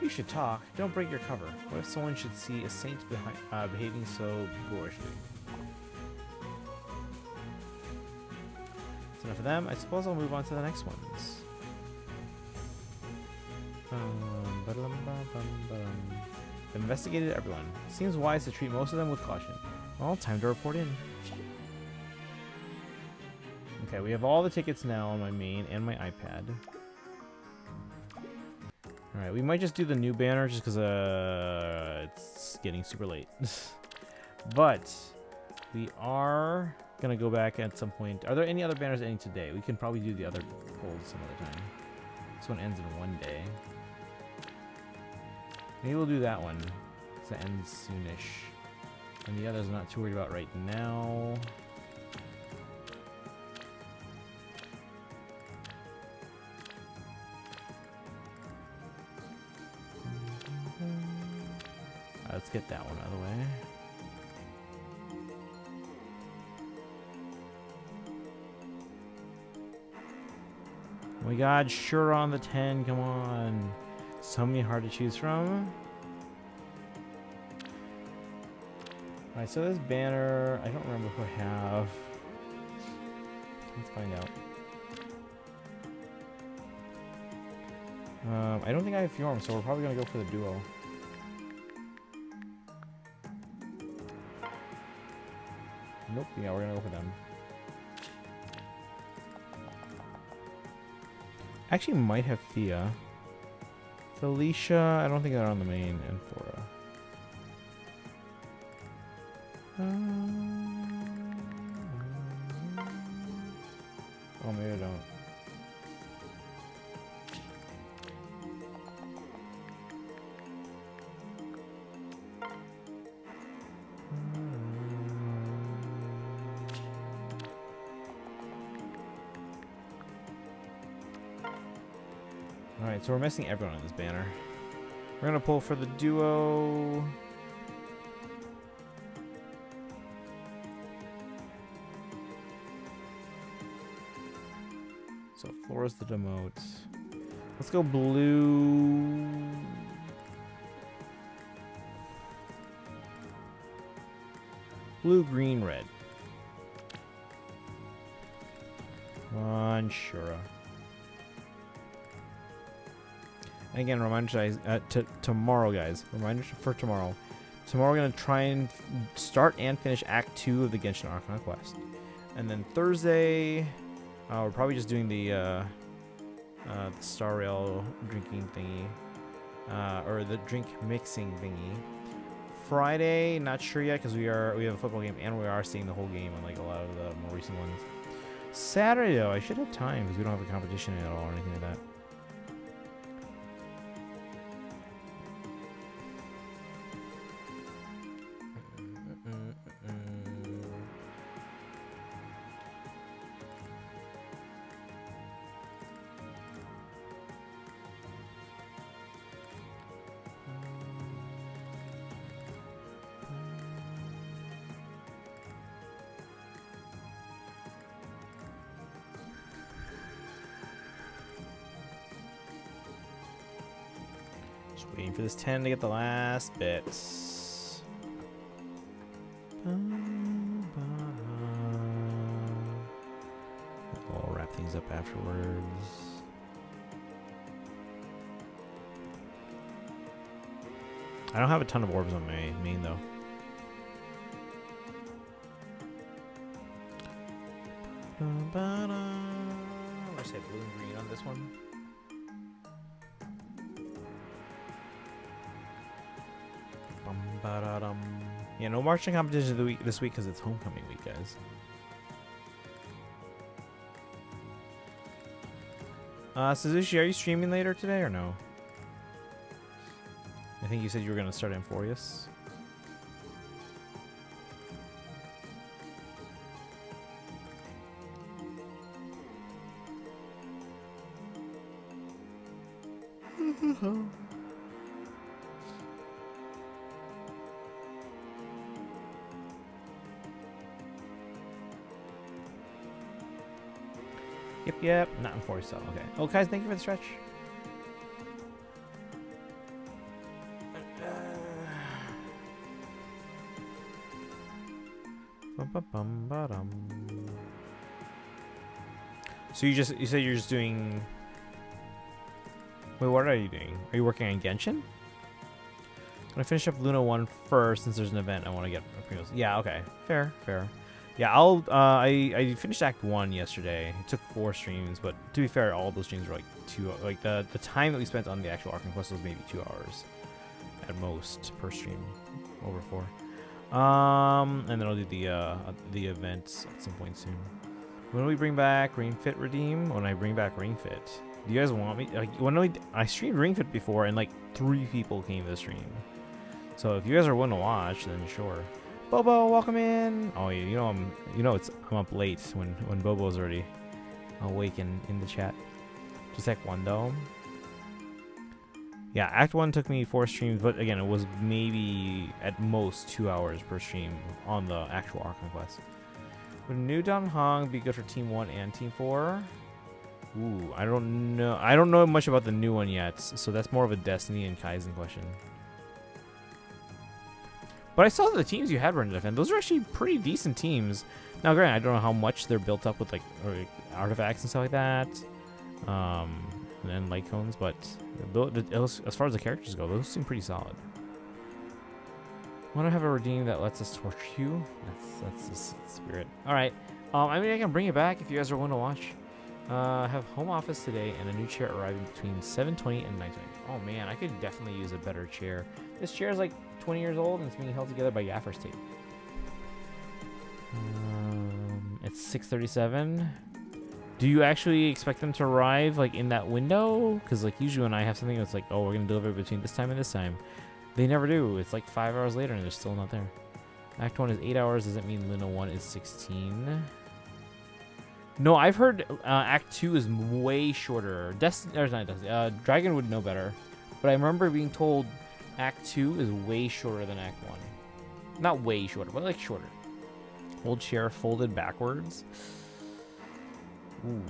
You should talk. Don't break your cover. What if someone should see a saint behaving so boorishly? That's enough of them. I suppose I'll move on to the next ones. I've investigated everyone. Seems wise to treat most of them with caution. Well, time to report in. Okay, we have all the tickets now on my main and my iPad. Alright, we might just do the new banner just because it's getting super late. But we are going to go back at some point. Are there any other banners ending today? We can probably do the other polls some other time. This one ends in one day. Maybe we'll do that one because it ends soonish. And the others I'm not too worried about right now. Let's get that one out of the way. Oh my god, sure on the 10, come on. So many hard to choose from. Alright, so this banner, I don't remember who I have. Let's find out. I don't think I have Fjorm, so we're probably gonna go for the duo. Nope. Yeah, we're gonna go for them. Actually, might have Thea. Felicia, I don't think they're on the main, and Flora. Oh, maybe I don't. Alright, so we're missing everyone on this banner. We're gonna pull for the duo. So Flora's the demote. Let's go blue. Blue, green, red. Come on, Shura. And again, reminder tomorrow, guys. Reminder for tomorrow. Tomorrow we're going to try and start and finish Act 2 of the Genshin Arcana Quest. And then Thursday, we're probably just doing the Star Rail drinking thingy. Or the drink mixing thingy. Friday, not sure yet because we have a football game and we are seeing the whole game on like a lot of the more recent ones. Saturday, though, I should have time because we don't have a competition at all or anything like that. Waiting for this 10 to get the last bits. I'll wrap things up afterwards. I don't have a ton of orbs on my main though. I say blue and green on this one. Yeah, no marching competition of the week this week because it's homecoming week, guys. Suzushi, are you streaming later today or no? I think you said you were gonna start Amphorius. Yep, not in 4 cell. Okay. Oh, guys, thank you for the stretch. So you said you're just doing. Wait, what are you doing? Are you working on Genshin? I'm gonna finish up Luna 1 first since there's an event I want to get. Yeah. Okay. Fair. Yeah, I finished Act 1 yesterday. It took 4 streams, but to be fair, all those streams were like 2. Like the time that we spent on the actual Arcane Quest was maybe 2 hours at most per stream, over 4. And then I'll do the events at some point soon. When do we bring back Ring Fit Redeem? When I bring back Ring Fit, do you guys want me? Like, I streamed Ring Fit before, and like 3 people came to the stream. So if you guys are willing to watch, then sure. Bobo, welcome in. Oh, I'm up late when Bobo's already awake in the chat. Just Act 1 though. Yeah, Act 1 took me 4 streams, but again, it was maybe at most 2 hours per stream on the actual Arcane Quest. Would New Don Hong be good for Team 1 and Team 4? Ooh, I don't know. I don't know much about the new one yet, so that's more of a Destiny and Kaizen question. But I saw the teams you had run to defend. Those are actually pretty decent teams. Now, granted, I don't know how much they're built up with like artifacts and stuff like that. and light cones, but as far as the characters go, those seem pretty solid. Want to have a redeem that lets us torture you? That's the spirit. All right. I mean, I can bring it back if you guys are willing to watch. Have home office today and a new chair arriving between 7:20 and 9:20. Oh man, I could definitely use a better chair. This chair is like 20 years old and it's being held together by gaffer's tape. It's 6:37. Do you actually expect them to arrive like in that window? Because like usually when I have something that's like, oh, we're gonna deliver it between this time and this time, they never do. It's like 5 hours later and they're still not there. Act 1 is 8 hours. Does it mean Luna 1 is 16? No, I've heard Act 2 is way shorter. Dragon would know better. But I remember being told Act 2 is way shorter than Act 1. Not way shorter, but like shorter. Old chair folded backwards. Ooh.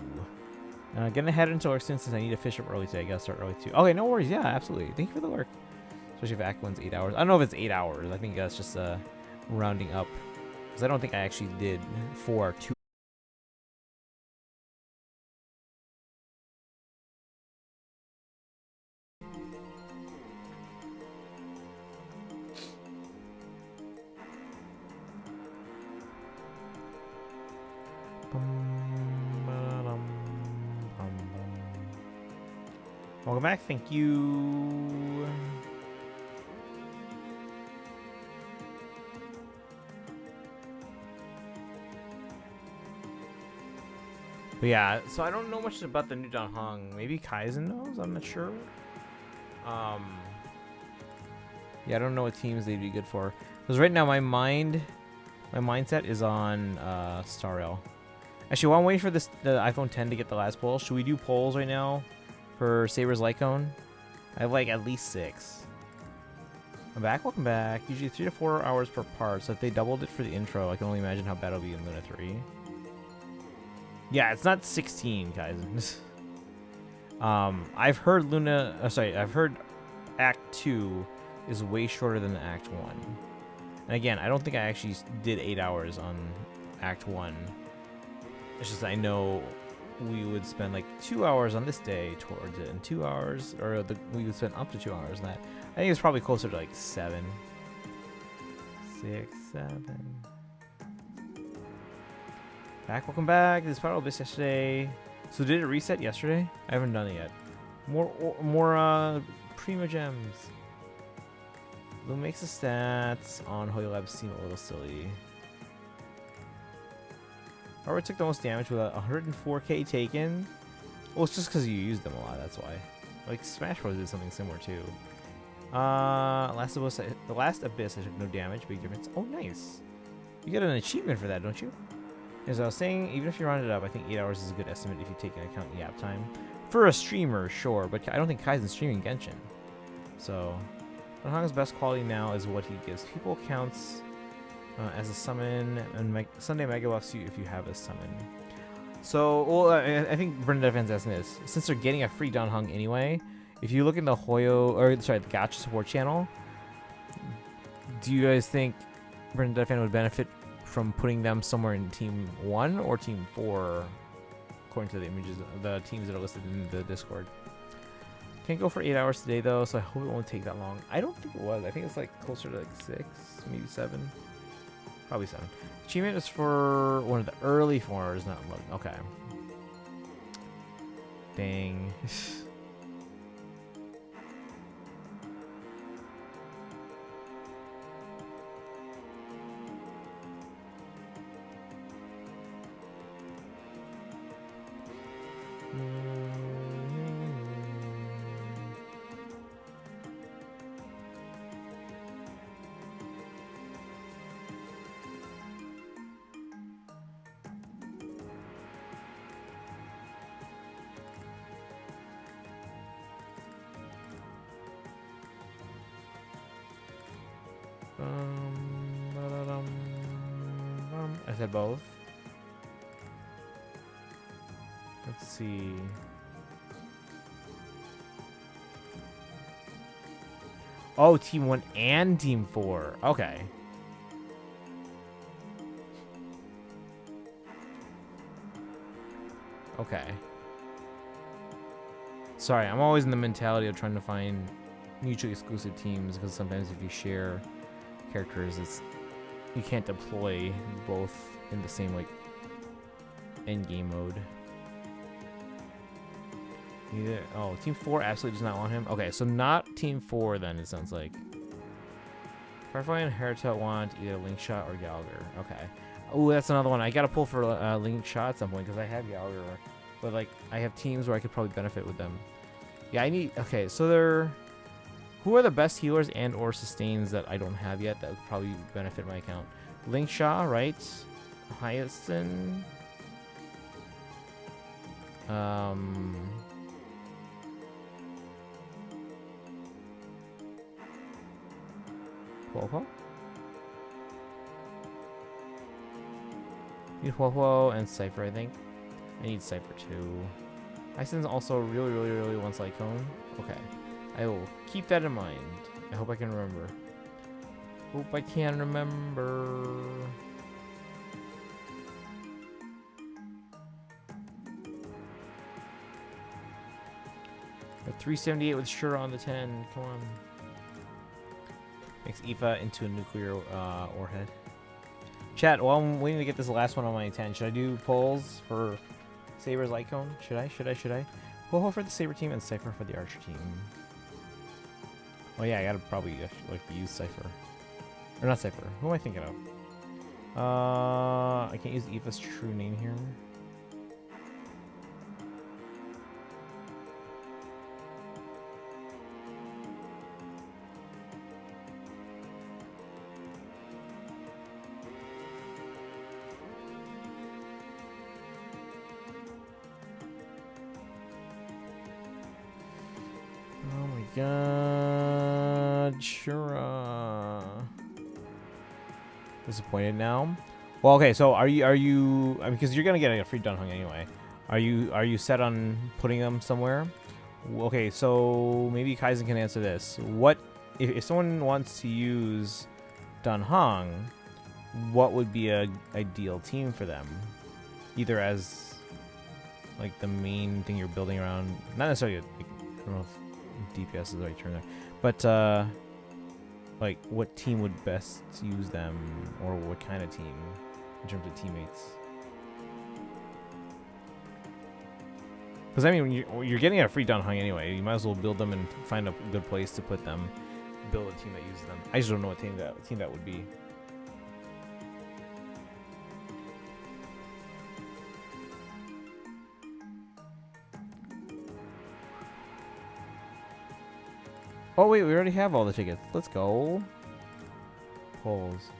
Getting ahead into work soon since I need to fish up early today. I gotta start early too. Okay, no worries. Yeah, absolutely. Thank you for the work. Especially if Act 1's 8 hours. I don't know if it's 8 hours. I think that's just rounding up. Because I don't think I actually did 4 2. Welcome back. Thank you. But yeah, so I don't know much about the new Dan Hong. Maybe Kaizen knows. I'm not sure. Yeah, I don't know what teams they'd be good for. Because right now my mindset is on Star Rail. Actually, while I'm waiting for the iPhone 10 to get the last poll, should we do polls right now for Saber's Light Cone? I have like at least 6. I'm back. Welcome back. Usually 3 to 4 hours per part. So if they doubled it for the intro, I can only imagine how bad it'll be in Luna 3. Yeah, it's not 16, guys. I've heard I've heard Act 2 is way shorter than Act 1. And again, I don't think I actually did 8 hours on Act 1. It's just I know we would spend like 2 hours on this day towards it, and 2 hours, or we would spend up to 2 hours on that. I think it's probably closer to like 7. 6, 7. Back, welcome back. This battle this yesterday. So did it reset yesterday? I haven't done it yet. More Prima Gems. Lou makes the stats on Hoyo Lab seem a little silly. However, took the most damage with 104k taken. Well, it's just because you used them a lot, that's why. Like, Smash Bros. Did something similar, too. The Last Abyss, I took no damage, big difference. Oh, nice. You get an achievement for that, don't you? As I was saying, even if you round it up, I think 8 hours is a good estimate if you take into account yap time. For a streamer, sure, but I don't think Kaizen's streaming Genshin. So, Hong's best quality now is what he gives people counts as a summon, and Sunday Mega buffs you if you have a summon. So, well, I think Bernadette Van's asking this. Since they're getting a free Dan Hong anyway, if you look in the the Gacha support channel, do you guys think Bernadette Van would benefit from putting them somewhere in Team 1 or Team 4, according to the images, the teams that are listed in the Discord? Can't go for 8 hours today, though, so I hope it won't take that long. I don't think it was. I think it's like closer to like 6, maybe 7. Probably 7. Achievement is for one of the early foreigners, not loading. Okay. Dang. I said both. Let's see. Oh, Team 1 and Team 4. Okay. Okay. Sorry, I'm always in the mentality of trying to find mutually exclusive teams because sometimes if you share characters, you can't deploy both in the same like end game mode. Either. Oh, Team 4 absolutely does not want him. Okay, so not Team 4 then. It sounds like. Firefly and Haruto want either Link Shot or Gallagher. Okay. Oh, that's another one. I gotta pull for Link Shot at some point because I have Gallagher, but like I have teams where I could probably benefit with them. Yeah, I need. Okay, so they're. Who are the best healers and or sustains that I don't have yet that would probably benefit my account? Link Shaw, right? Hyacinth. Huohuo? Need Huohuo and Cypher, I think. I need Cypher too. Hyacinth also really wants Lycone. Okay. I will keep that in mind. I hope I can remember. Hope I can remember. At 378 with Shura on the 10. Come on. Makes Aoife into a nuclear warhead. Chat, while I'm waiting to get this last one on my 10, should I do polls for Saber's Lycone? Should I? Huohuo for the Saber team and Cypher for the Archer team. Oh yeah, I gotta probably like use Cypher. Or not Cypher. Who am I thinking of? I can't use Aoife's true name here. Oh my god, Shura. Disappointed now. Well, okay, so are you? I mean, because you're gonna get a free Dunhung anyway. Are you set on putting them somewhere? Okay, so maybe Kaizen can answer this. What if someone wants to use Dunhung? What would be a ideal team for them? Either as like the main thing you're building around, not necessarily. Like, I don't know if DPS is the right term there, but like what team would best use them, or what kind of team in terms of teammates? Because I mean, you're getting a free Dunhung anyway. You might as well build them and find a good place to put them. Build a team that uses them. I just don't know what team that would be. Oh wait, we already have all the tickets. Let's go. Polls.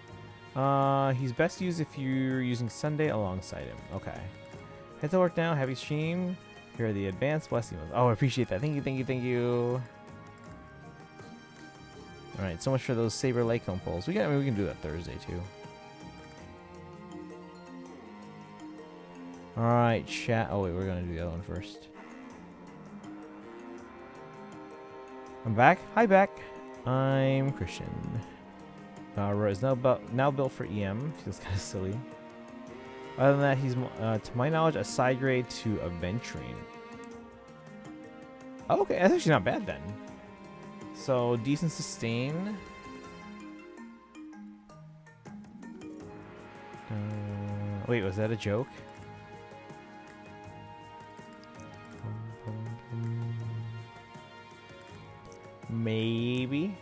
He's best used if you're using Sunday alongside him. Okay. Head to work now. Happy stream. Here are the advanced blessings. Oh, I appreciate that. Thank you. All right, so much for those Saber Lycone polls. I mean, we can do that Thursday too. All right, chat. Oh wait, we're gonna do the other one first. I'm back. Hi, back. I'm Christian. Is now built for EM. Feels kind of silly. Other than that, he's, to my knowledge, a side grade to Aventurine. Oh, okay, that's actually not bad then. So, decent sustain. Wait, was that a joke? Maybe.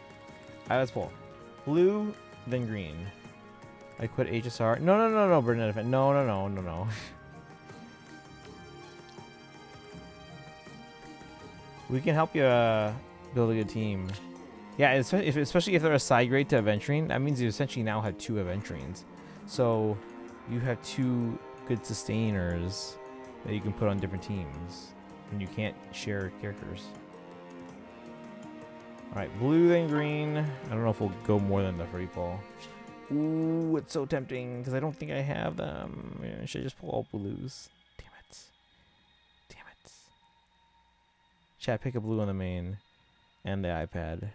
Alright, let's pull. Blue, then green. I quit HSR. No, Burnett event. No. We can help you build a good team. Yeah, especially if they're a side grade to Aventurine, that means you essentially now have 2 Aventurines. So you have 2 good sustainers that you can put on different teams, and you can't share characters. Alright, blue then green. I don't know if we'll go more than the free pull. Ooh, it's so tempting because I don't think I have them. I should just pull all blues. Damn it. Chat, pick a blue on the main and the iPad,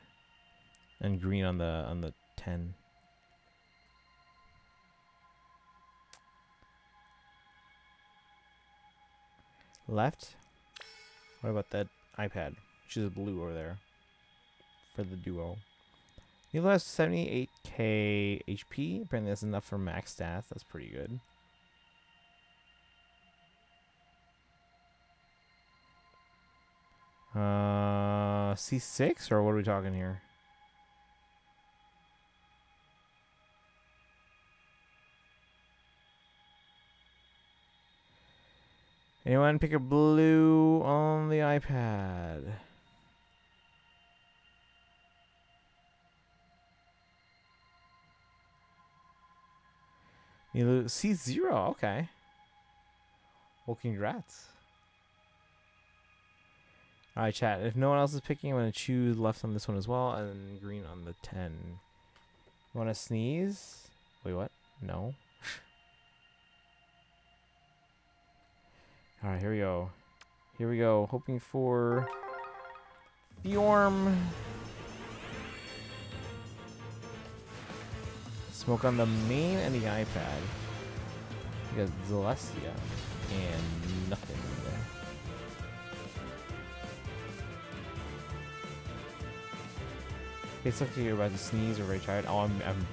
and green on the 10. Left. What about that iPad. Choose blue over there for the duo. Nilo has 78k HP. Apparently that's enough for max stats. That's pretty good. C6 or what are we talking here? Anyone pick a blue on the iPad? C0, okay. Well, congrats. Alright, chat. If no one else is picking, I'm going to choose left on this one as well, and green on the 10. You want to sneeze? Wait, what? No. Alright, here we go. Here we go. Hoping for Fjorm. Smoke on the main and the iPad. We got Celestia and nothing there. It's like you're about to sneeze or very tired. Oh, I'm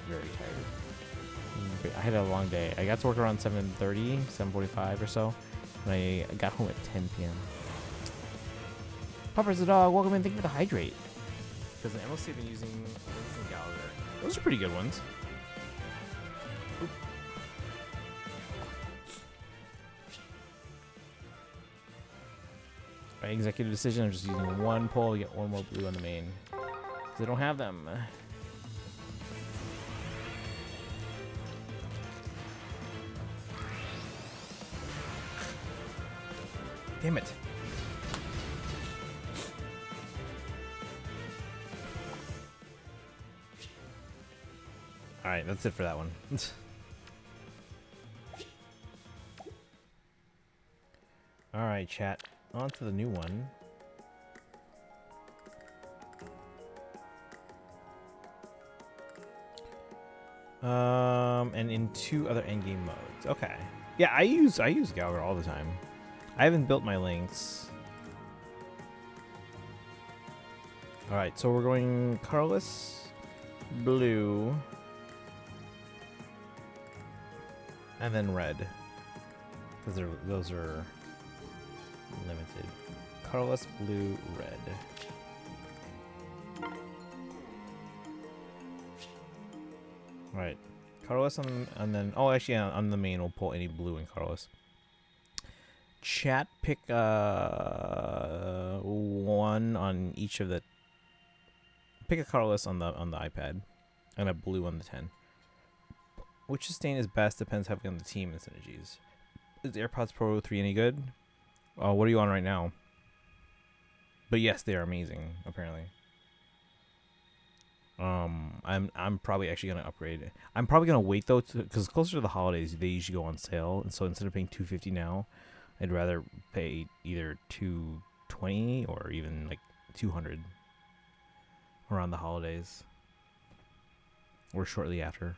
very tired. I had a long day. I got to work around 7:30, 7:45 or so. And I got home at 10 p.m. Pupper's the dog. Welcome in. Thank you for the hydrate. Because in MLC I've been using Gallagher. Those are pretty good ones. Oop. By executive decision, I'm just using one pull to get one more blue on the main. Because I don't have them. Damn it. Alright, that's it for that one. Alright, chat. On to the new one. And in 2 other endgame modes. Okay. Yeah, I use Gallagher all the time. I haven't built my links. Alright, so we're going colorless, blue, and then red. Because those are limited. Colorless, blue, red. Alright. Colorless and then... Oh, actually, yeah, on the main, we'll pull any blue and colorless. Chat, pick one on each of the... Pick a colorless on the iPad. And a blue on the 10. Which sustain is best depends heavily on the team and synergies. Is the AirPods Pro 3 any good? What are you on right now? But yes, they are amazing, apparently. I'm probably actually gonna upgrade. I'm probably gonna wait though, because closer to the holidays they usually go on sale, and so instead of paying $250 now, I'd rather pay either $220 or even like $200 around the holidays or shortly after.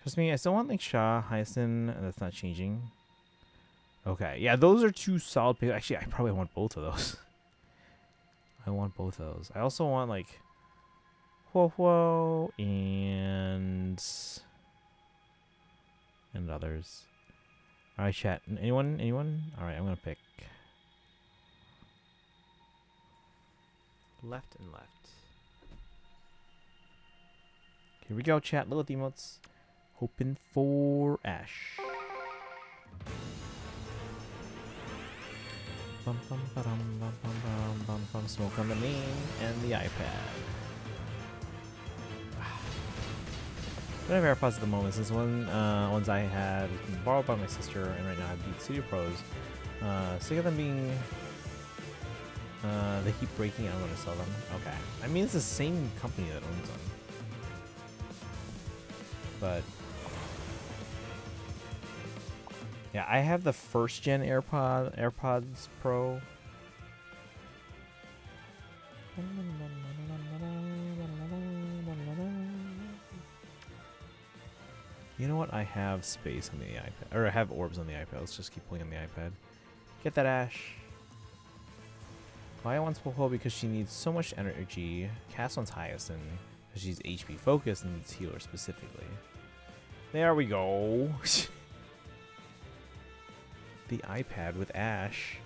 Trust me, I still want like Shaw, Hyacinth, and that's not changing. Okay, yeah, those are 2 solid picks. Actually, I probably want both of those. I want both of those. I also want like Whoa and others. Alright, chat. Anyone? Alright, I'm gonna pick left and left. Here we go, chat. Little emotes. Hoping for Ashe. Bum, bum, ba-dum, bum, bum, bum, bum, bum. Smoke on the main and the iPad. I don't have AirPods at the moment since ones I had borrowed by my sister, and right now I beat Studio Pros. Sick of them being they keep breaking. I don't want to sell them. Okay, I mean it's the same company that owns them, but yeah, I have the first gen AirPods Pro. You know what? I have space on the iPad, or I have orbs on the iPad. Let's just keep playing on the iPad. Get that Ashe. Maya wants Popo because she needs so much energy. Cass wants Hyacinth because she's HP focused and needs healer specifically. There we go. The iPad with Ashe.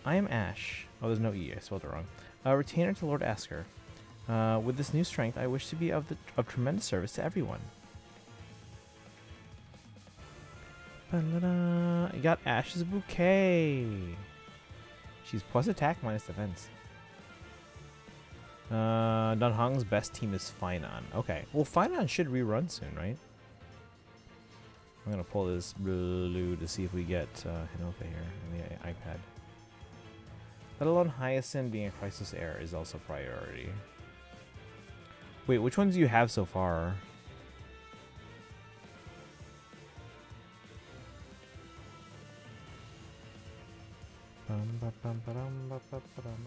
I am Ashe. Oh, there's no E. I spelled it wrong. Retainer to Lord Asker. With this new strength, I wish to be of tremendous service to everyone. I got Ashe's bouquet. She's plus attack, minus defense. Dunhong's best team is Finon. Okay. Well, Finon should rerun soon, right? I'm going to pull this blue to see if we get Hinoka here on the iPad. Let alone Hyacinth being a Crisis Heir is also priority. Wait, which ones do you have so far?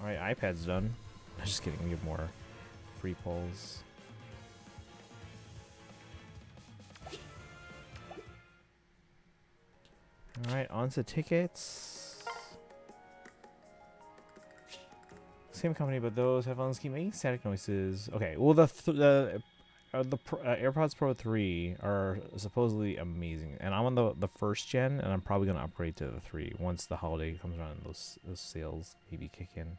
Alright, iPad's done. I'm just kidding, we have more free polls. Alright, on to tickets. Same company, but those headphones keep making static noises. Okay, well the AirPods Pro 3 are supposedly amazing, and I'm on the first gen, and I'm probably gonna upgrade to the 3 once the holiday comes around and those sales maybe kick in.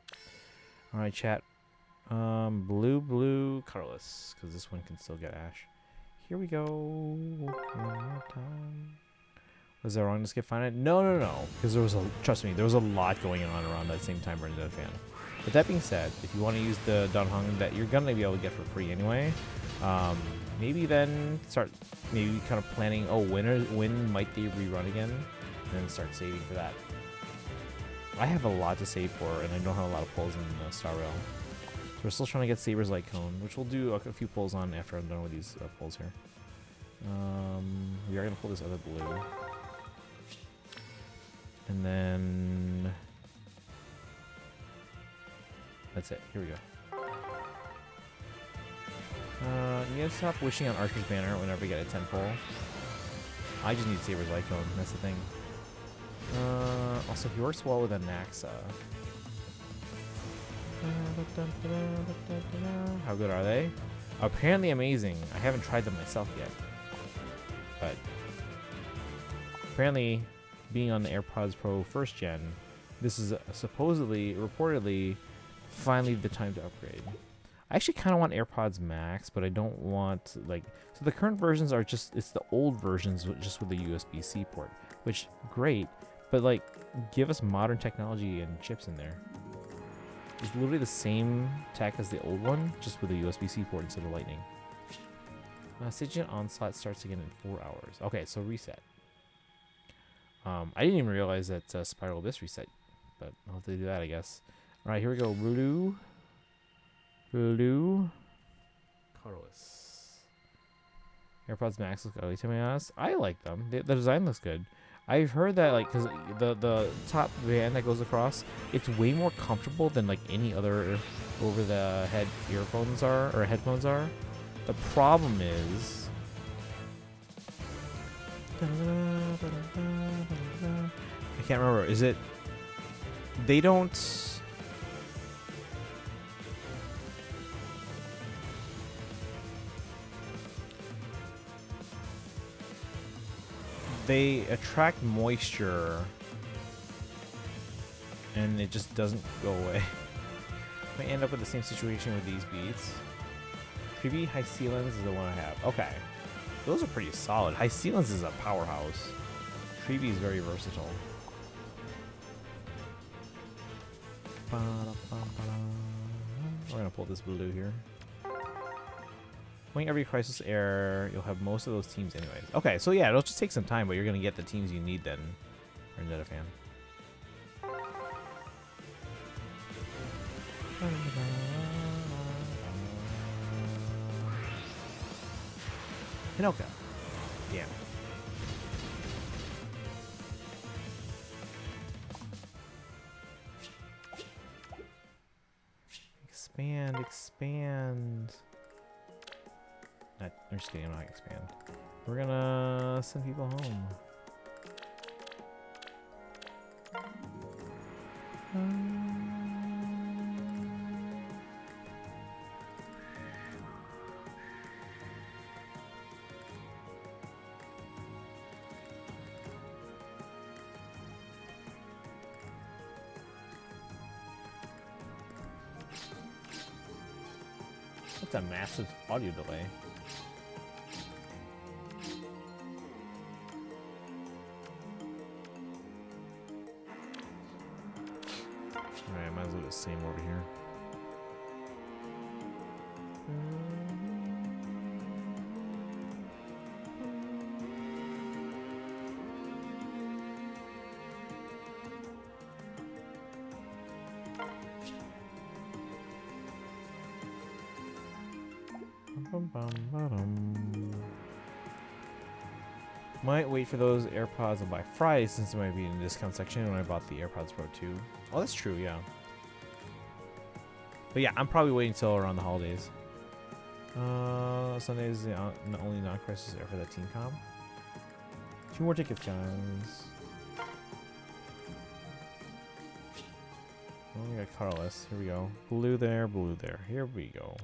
All right, chat. Blue colorless, because this one can still get Ashe. Here we go. One more time. Was that wrong to skip Finon? No. Because there was trust me, there was a lot going on around that same time. Brendan fan. But that being said, if you want to use the Dunhong that you're gonna be able to get for free anyway, maybe then start maybe kind of planning. Oh, when might they rerun again? And then start saving for that. I have a lot to save for, and I don't have a lot of pulls in Star Rail. So we're still trying to get Saber's Light Cone, which we'll do a few pulls on after I'm done with these pulls here. We are gonna pull this other blue. And then that's it. Here we go. You gotta stop wishing on Archer's Banner whenever you get a 10 pull. I just need Saber's Light Cone. That's the thing. Also, he works well with a Naxa. How good are they? Apparently amazing. I haven't tried them myself yet. But apparently, being on the AirPods Pro 1st gen, this is supposedly, reportedly, finally the time to upgrade. I actually kind of want AirPods Max, but I don't want, like, so the current versions are just, it's the old versions just with the USB-C port, which, great, but, like, give us modern technology and chips in there. It's literally the same tech as the old one, just with a USB-C port instead of Lightning. Stygian Onslaught starts again in 4 hours. Okay, so reset. I didn't even realize that Spiral Abyss reset, but I'll have to do that, I guess. All right, here we go. Blue. Colorless. AirPods Max look ugly, to be honest. I like them. The design looks good. I've heard that, like, because the top band that goes across, it's way more comfortable than, like, any other over-the-head earphones are, or headphones are. The problem is... I can't remember. Is it... They don't... They attract moisture, and it just doesn't go away. I end up with the same situation with these beats. Treeby High Sealens is the one I have. Okay. Those are pretty solid. High Sealens is a powerhouse. Treeby is very versatile. We're going to pull this blue here. Playing every Crisis Heir, you'll have most of those teams anyways. Okay, so yeah, it'll just take some time, but you're going to get the teams you need then. Or not a fan. Hinoka. Yeah. Expand. I'm just kidding, I'm not expand. We're gonna send people home. That's a massive audio delay. Alright, might as well do the same over here. Might wait for those AirPods by Friday since it might be in the discount section when I bought the AirPods Pro 2. Oh, that's true, yeah. But yeah, I'm probably waiting until around the holidays. Sunday is the only non-crisis air for that team comp. 2 more tickets, guys. Oh, we got Carlos. Here we go. Blue there, blue there. Here we go.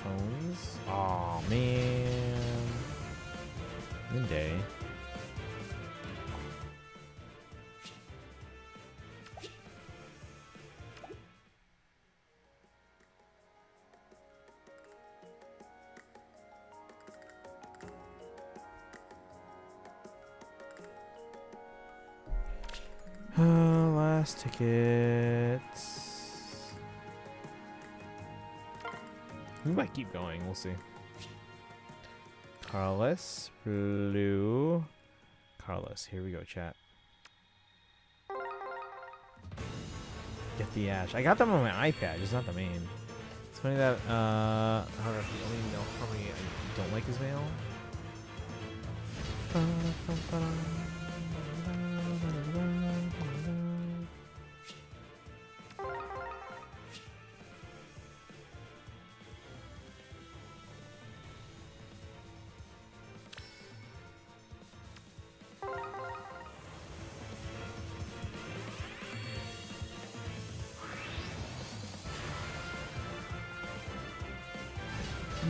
Phones. Oh man. Midday. Last tickets. We might keep going. We'll see. Carlos, blue. Carlos, here we go, chat. Get the Ashe. I got them on my iPad, just not the main. It's funny that, however, if you only know how many I don't like his mail.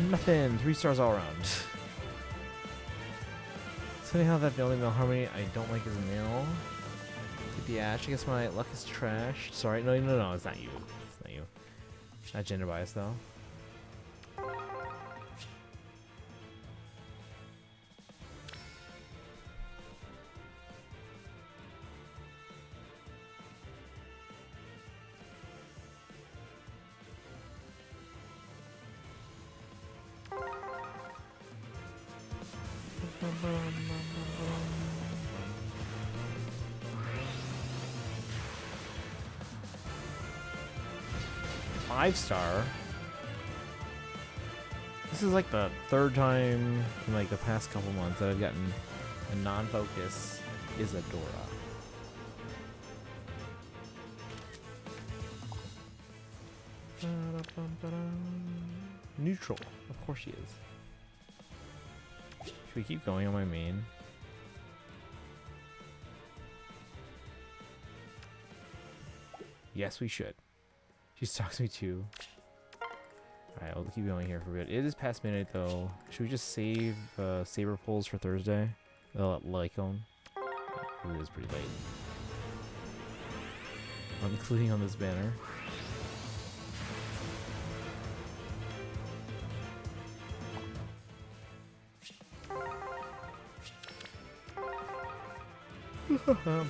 Nothing. 3 stars all around. So anyhow, that the only male harmony I don't like is a male. Get the Ashe. I guess my luck is trash. Sorry. No, it's not you. It's not you. Not gender bias though. Five-star. This is like the 3rd time in like the past couple months that I've gotten a non-focus Isadora. Neutral. Of course she is. Should we keep going on my main? Yes, we should. She stalks me too. Alright, we'll keep going here for a bit. It is past midnight though. Should we just save saber pulls for Thursday? The Lycone. It is pretty late. Including on this banner.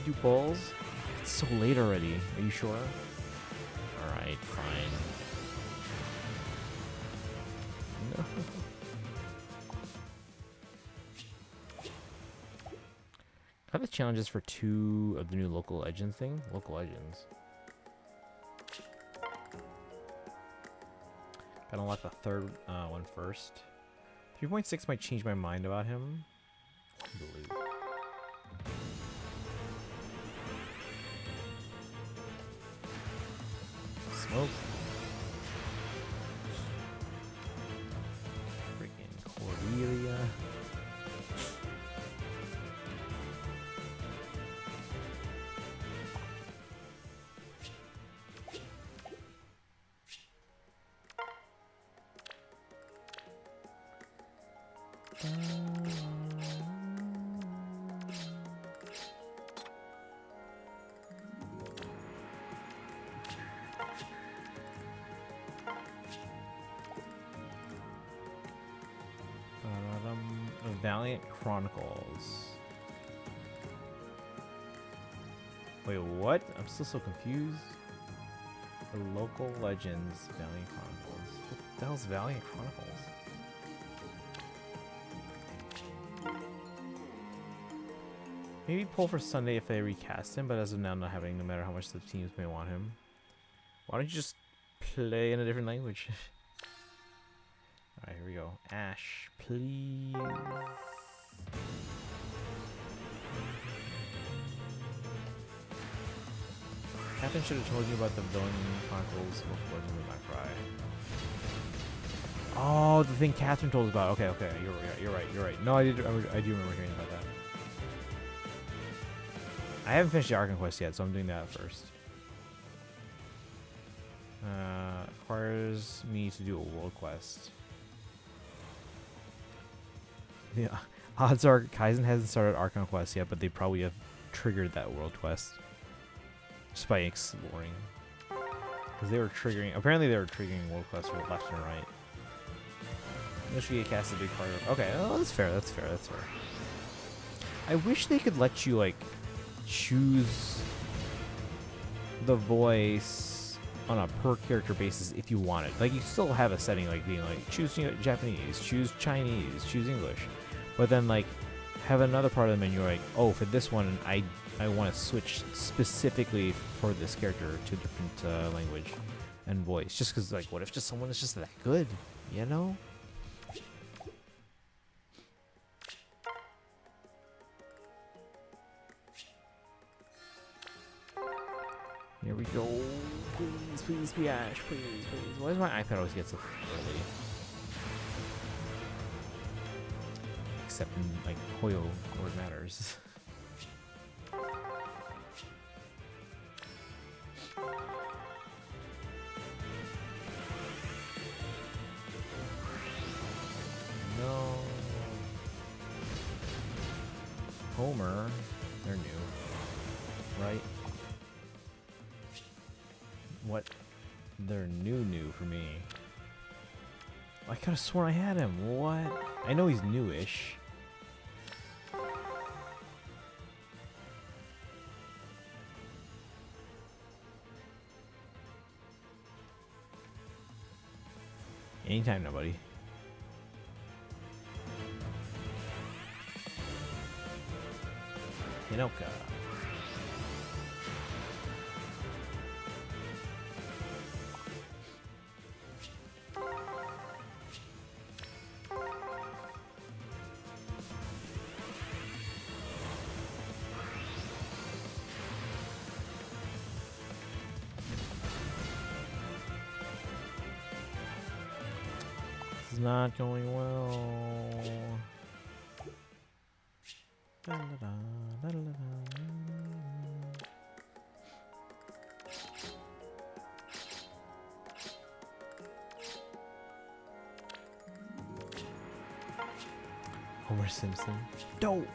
Do balls? It's so late already. Are you sure? Alright, fine. No. Have the challenges for 2 of the new local legends thing? Local legends. Gotta unlock the 3rd one first. 3.6 might change my mind about him. I believe. Smoke. Freaking Cordelia. Valiant Chronicles. Wait, what? I'm still so confused. The local legends, Valiant Chronicles. What the hell's Valiant Chronicles? Maybe pull for Sunday if they recast him, but as of now, not happening no matter how much the teams may want him. Why don't you just play in a different language? Alright, here we go. Ashe, please. Captain should have told you about the Villain Chronicles before the Midnight Cry. Oh, the thing Catherine told us about. Okay, okay, you're right. No, I do remember hearing about that. I haven't finished the Arkham quest yet, so I'm doing that first. Requires me to do a world quest. Yeah, odds are Kaizen hasn't started Arkham quest yet, but they probably have triggered that world quest just by exploring. Because they were triggering. Apparently, they were triggering world quests for left and right. Initially, cast a big part of. Okay, oh, that's fair. That's fair. That's fair. I wish they could let you like choose the voice on a per character basis if you want it. Like you still have a setting like being like choose Japanese, choose Chinese, choose English, but then like have another part of the menu like, oh, for this one I want to switch specifically for this character to a different language and voice. Just because like, what if just someone is just that good, you know? Here we go. Please, please be Ashe. Please, please. Why does my iPad always get so early? Except in, like, Hoyo, where it matters. No. Homer. They're new. Right? What? They're new for me. I could have sworn I had him. What? I know he's newish. Anytime, nobody. Hinoka. This is not going well. Da, da, da, da, da, da. Homer Simpson. Don't.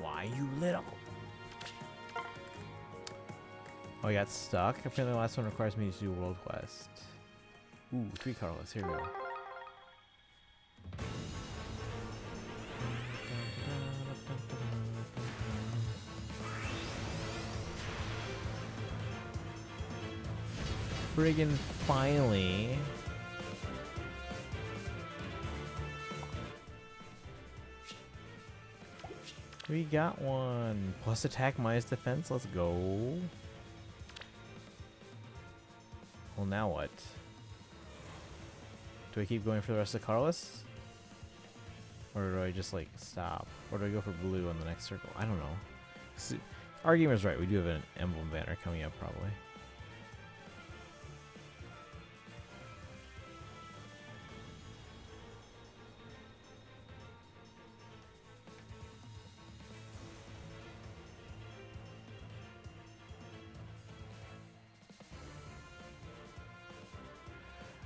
Why you little? Oh, I got stuck. Apparently, the last one requires me to do a world quest. Ooh, 3 Carlos. Here we go. Friggin' finally. We got one. Plus attack minus defense. Let's go. Well, now what? Do I keep going for the rest of Carlos? Or do I just like stop? Or do I go for blue on the next circle? I don't know. See, our gamer's right. We do have an emblem banner coming up probably.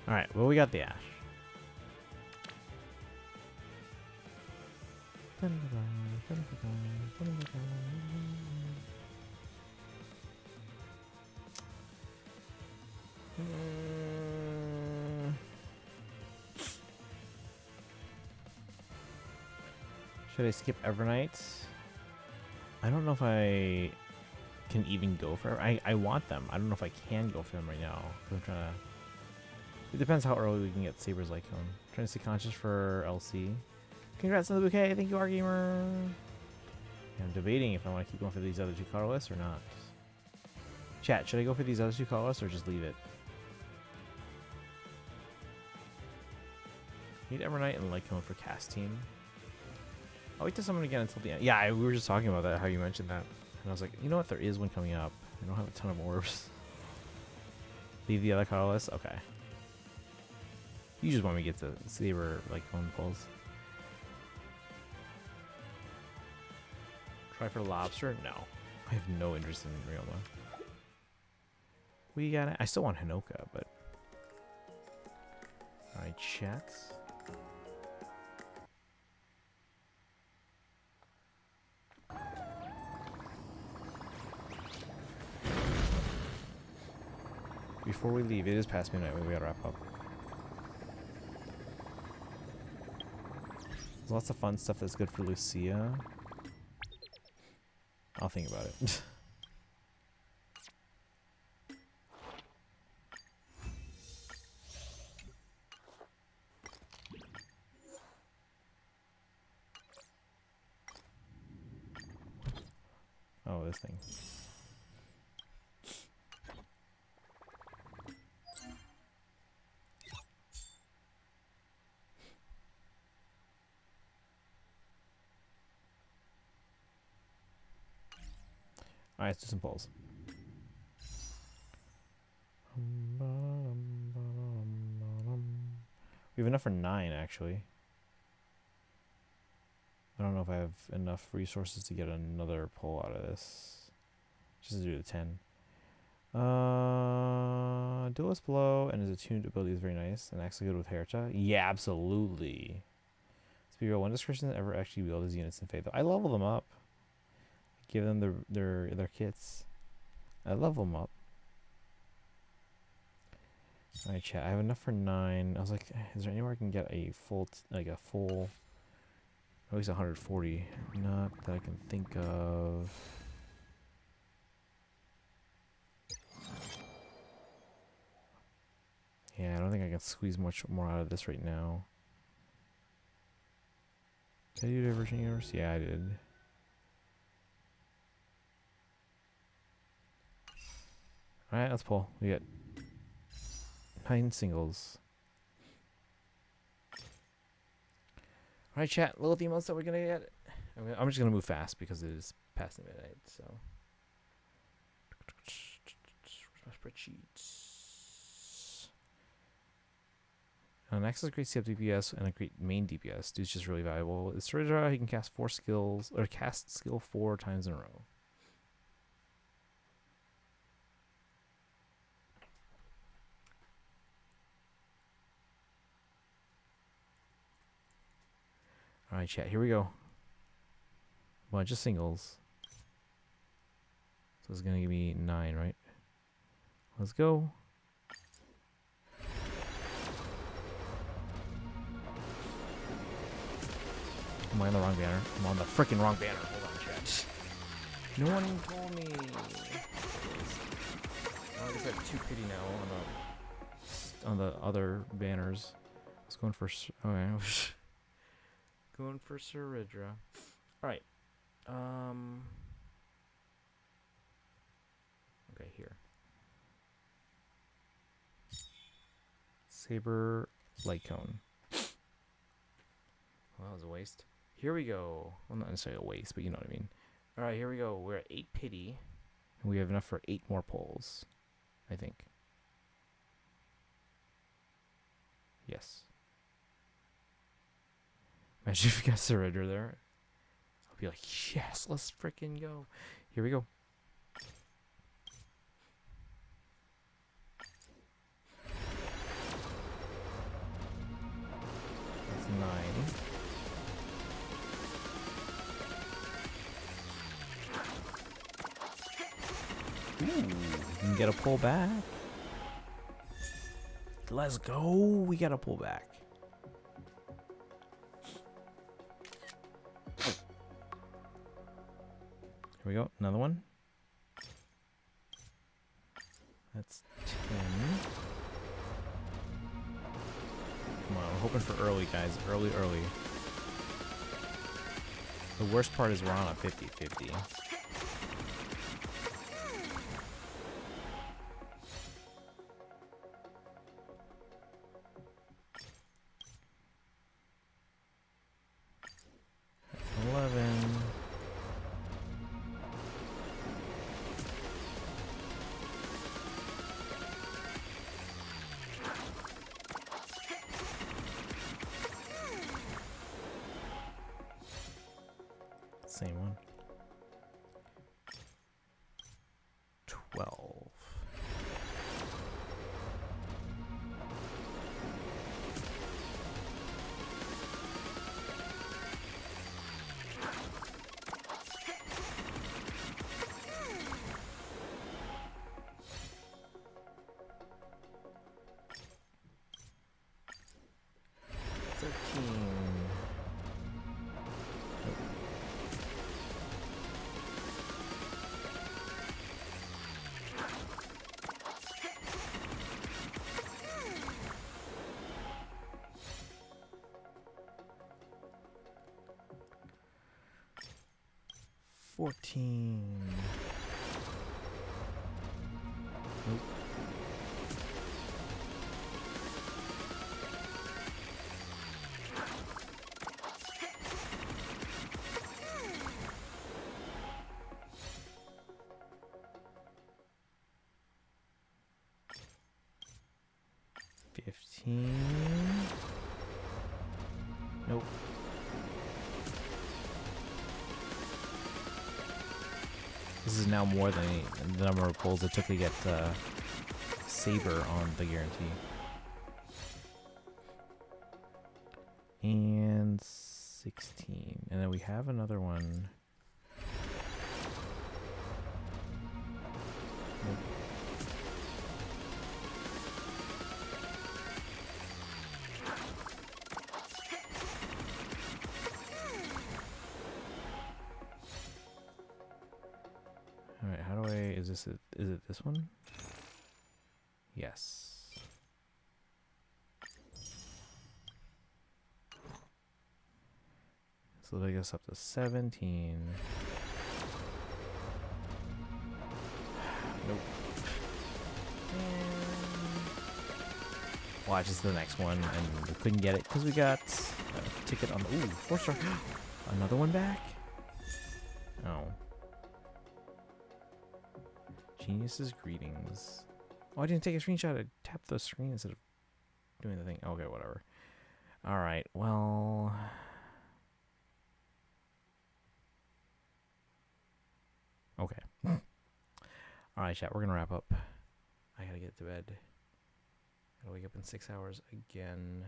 Alright, well, we got the Ashe. Should I skip Evernight? I don't know if I can even go for I want them. I don't know if I can go for them right now. I'm trying to... It depends how early we can get Saber's Light Cone. Trying to stay conscious for LC. Congrats on the bouquet. Thank you, Gamer. I'm debating if I want to keep going for these other two colorless or not. Chat, should I go for these other two colorless or just leave it? Need Evernight and Light Cone for cast team. I'll wait till someone again until the end. Yeah, we were just talking about that, how you mentioned that. And I was like, you know what? There is one coming up. I don't have a ton of orbs. Leave the other colorless? Okay. You just want me to get the Saber Light Cone pulls. Try for Lobster? No. I have no interest in Ryoma. We got it. I still want Hinoka, but... Alright, chat. Before we leave, it is past midnight. We gotta wrap up. There's lots of fun stuff that's good for Lucia. I'll think about it. Oh, this thing. Alright, let's do some polls. We have enough for 9, actually. I don't know if I have enough resources to get another pull out of this. Just to do the 10. Duelist Blow and his attuned ability is very nice and actually good with Herta. Yeah, absolutely. Let's be real. When does Christian ever actually wield his units in Faith? I level them up. Give them their kits. I level them up. Alright, chat. I have enough for 9. I was like, is there anywhere I can get a full, at least 140? Not that I can think of. Yeah, I don't think I can squeeze much more out of this right now. Did I do Divergent Universe? Yeah, I did. Alright, let's pull. We got 9 singles. Alright, chat. Little emails that we're gonna get. I'm just gonna move fast because it is past the midnight, so. Where's my spreadsheets? An access great CF DPS and a great main DPS. Dude's just really valuable. With Surrendra, he can cast 4 skills, or cast skill 4 times in a row. Alright, chat, here we go. Bunch of singles. So it's gonna give me 9, right? Let's go. Am I on the wrong banner? I'm on the freaking wrong banner. Hold on, chat. No one told me. I guess I have 2 pity now on the other banners. I was going for... Okay. Going for Surrendra. Alright. Okay, here. Saber Light Cone. Well, that was a waste. Here we go. Well, not necessarily a waste, but you know what I mean. Alright, here we go. We're at 8 pity. And we have enough for 8 more pulls. I think. Yes. Imagine if we got Surrender there. I'll be like, yes, let's freaking go. Here we go. That's 9. Ooh, we can get a pull back. Let's go. We got a pull back. we go. Another one. That's 10. Come on, we're hoping for early, guys. Early. The worst part is we're on a 50-50. That's 11. Same one. 12. Nope. 14. Nope. 15. Nope. This is now more than the number of pulls it took to get Saber on the guarantee. And 16. And then we have another one. Nope. All right, how do I, is it this one? Yes. So that gets up to 17. Nope. Watch, is the next one, and we couldn't get it because we got a ticket on the, ooh, 4-star. Another one back? Oh. Genius's greetings. Oh, I didn't take a screenshot. I tapped the screen instead of doing the thing. Okay, whatever. All right, well. Okay. All right, chat, we're going to wrap up. I got to get to bed. Gotta wake up in 6 hours again.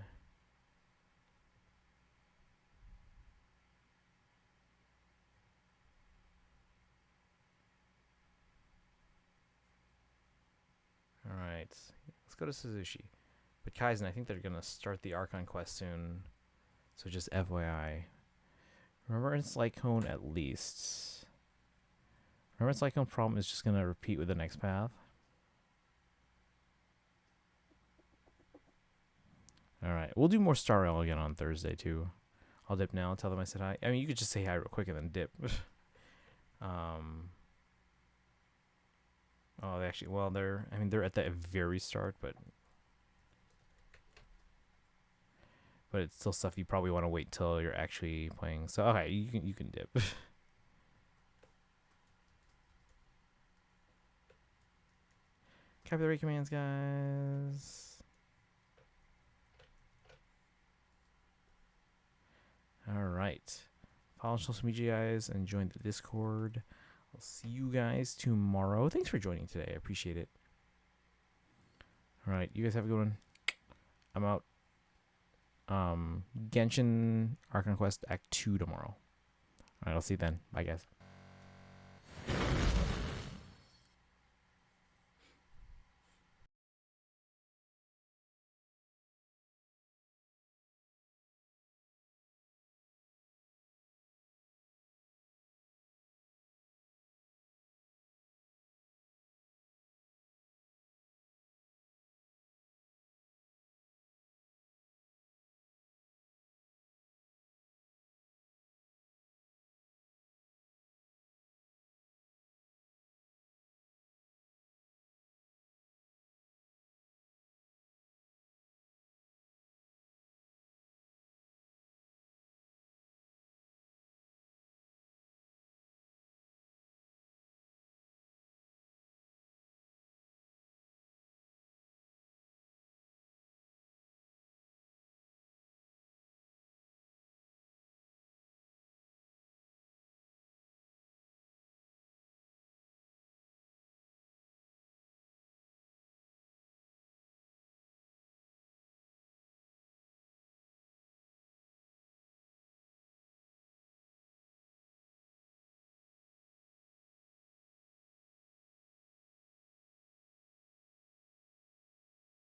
All right, let's go to Suzushi. But Kaizen, I think they're gonna start the Archon quest soon, so just FYI. Remember, it's Lycone at least. Remember, it's Lycone problem is just gonna repeat with the next path. All right, we'll do more Star Rail again on Thursday too. I'll dip now. Tell them I said hi. I mean, you could just say hi real quick and then dip. Oh, they actually, well, they're at the very start, but it's still stuff you probably want to wait till you're actually playing. So okay, you can dip. Copy the rate commands, guys. All right, follow social media, guys, and join the Discord. I'll see you guys tomorrow. Thanks for joining today. I appreciate it. All right, you guys have a good one. I'm out. Genshin Archon Quest Act 2 tomorrow. All right, I'll see you then. Bye, guys.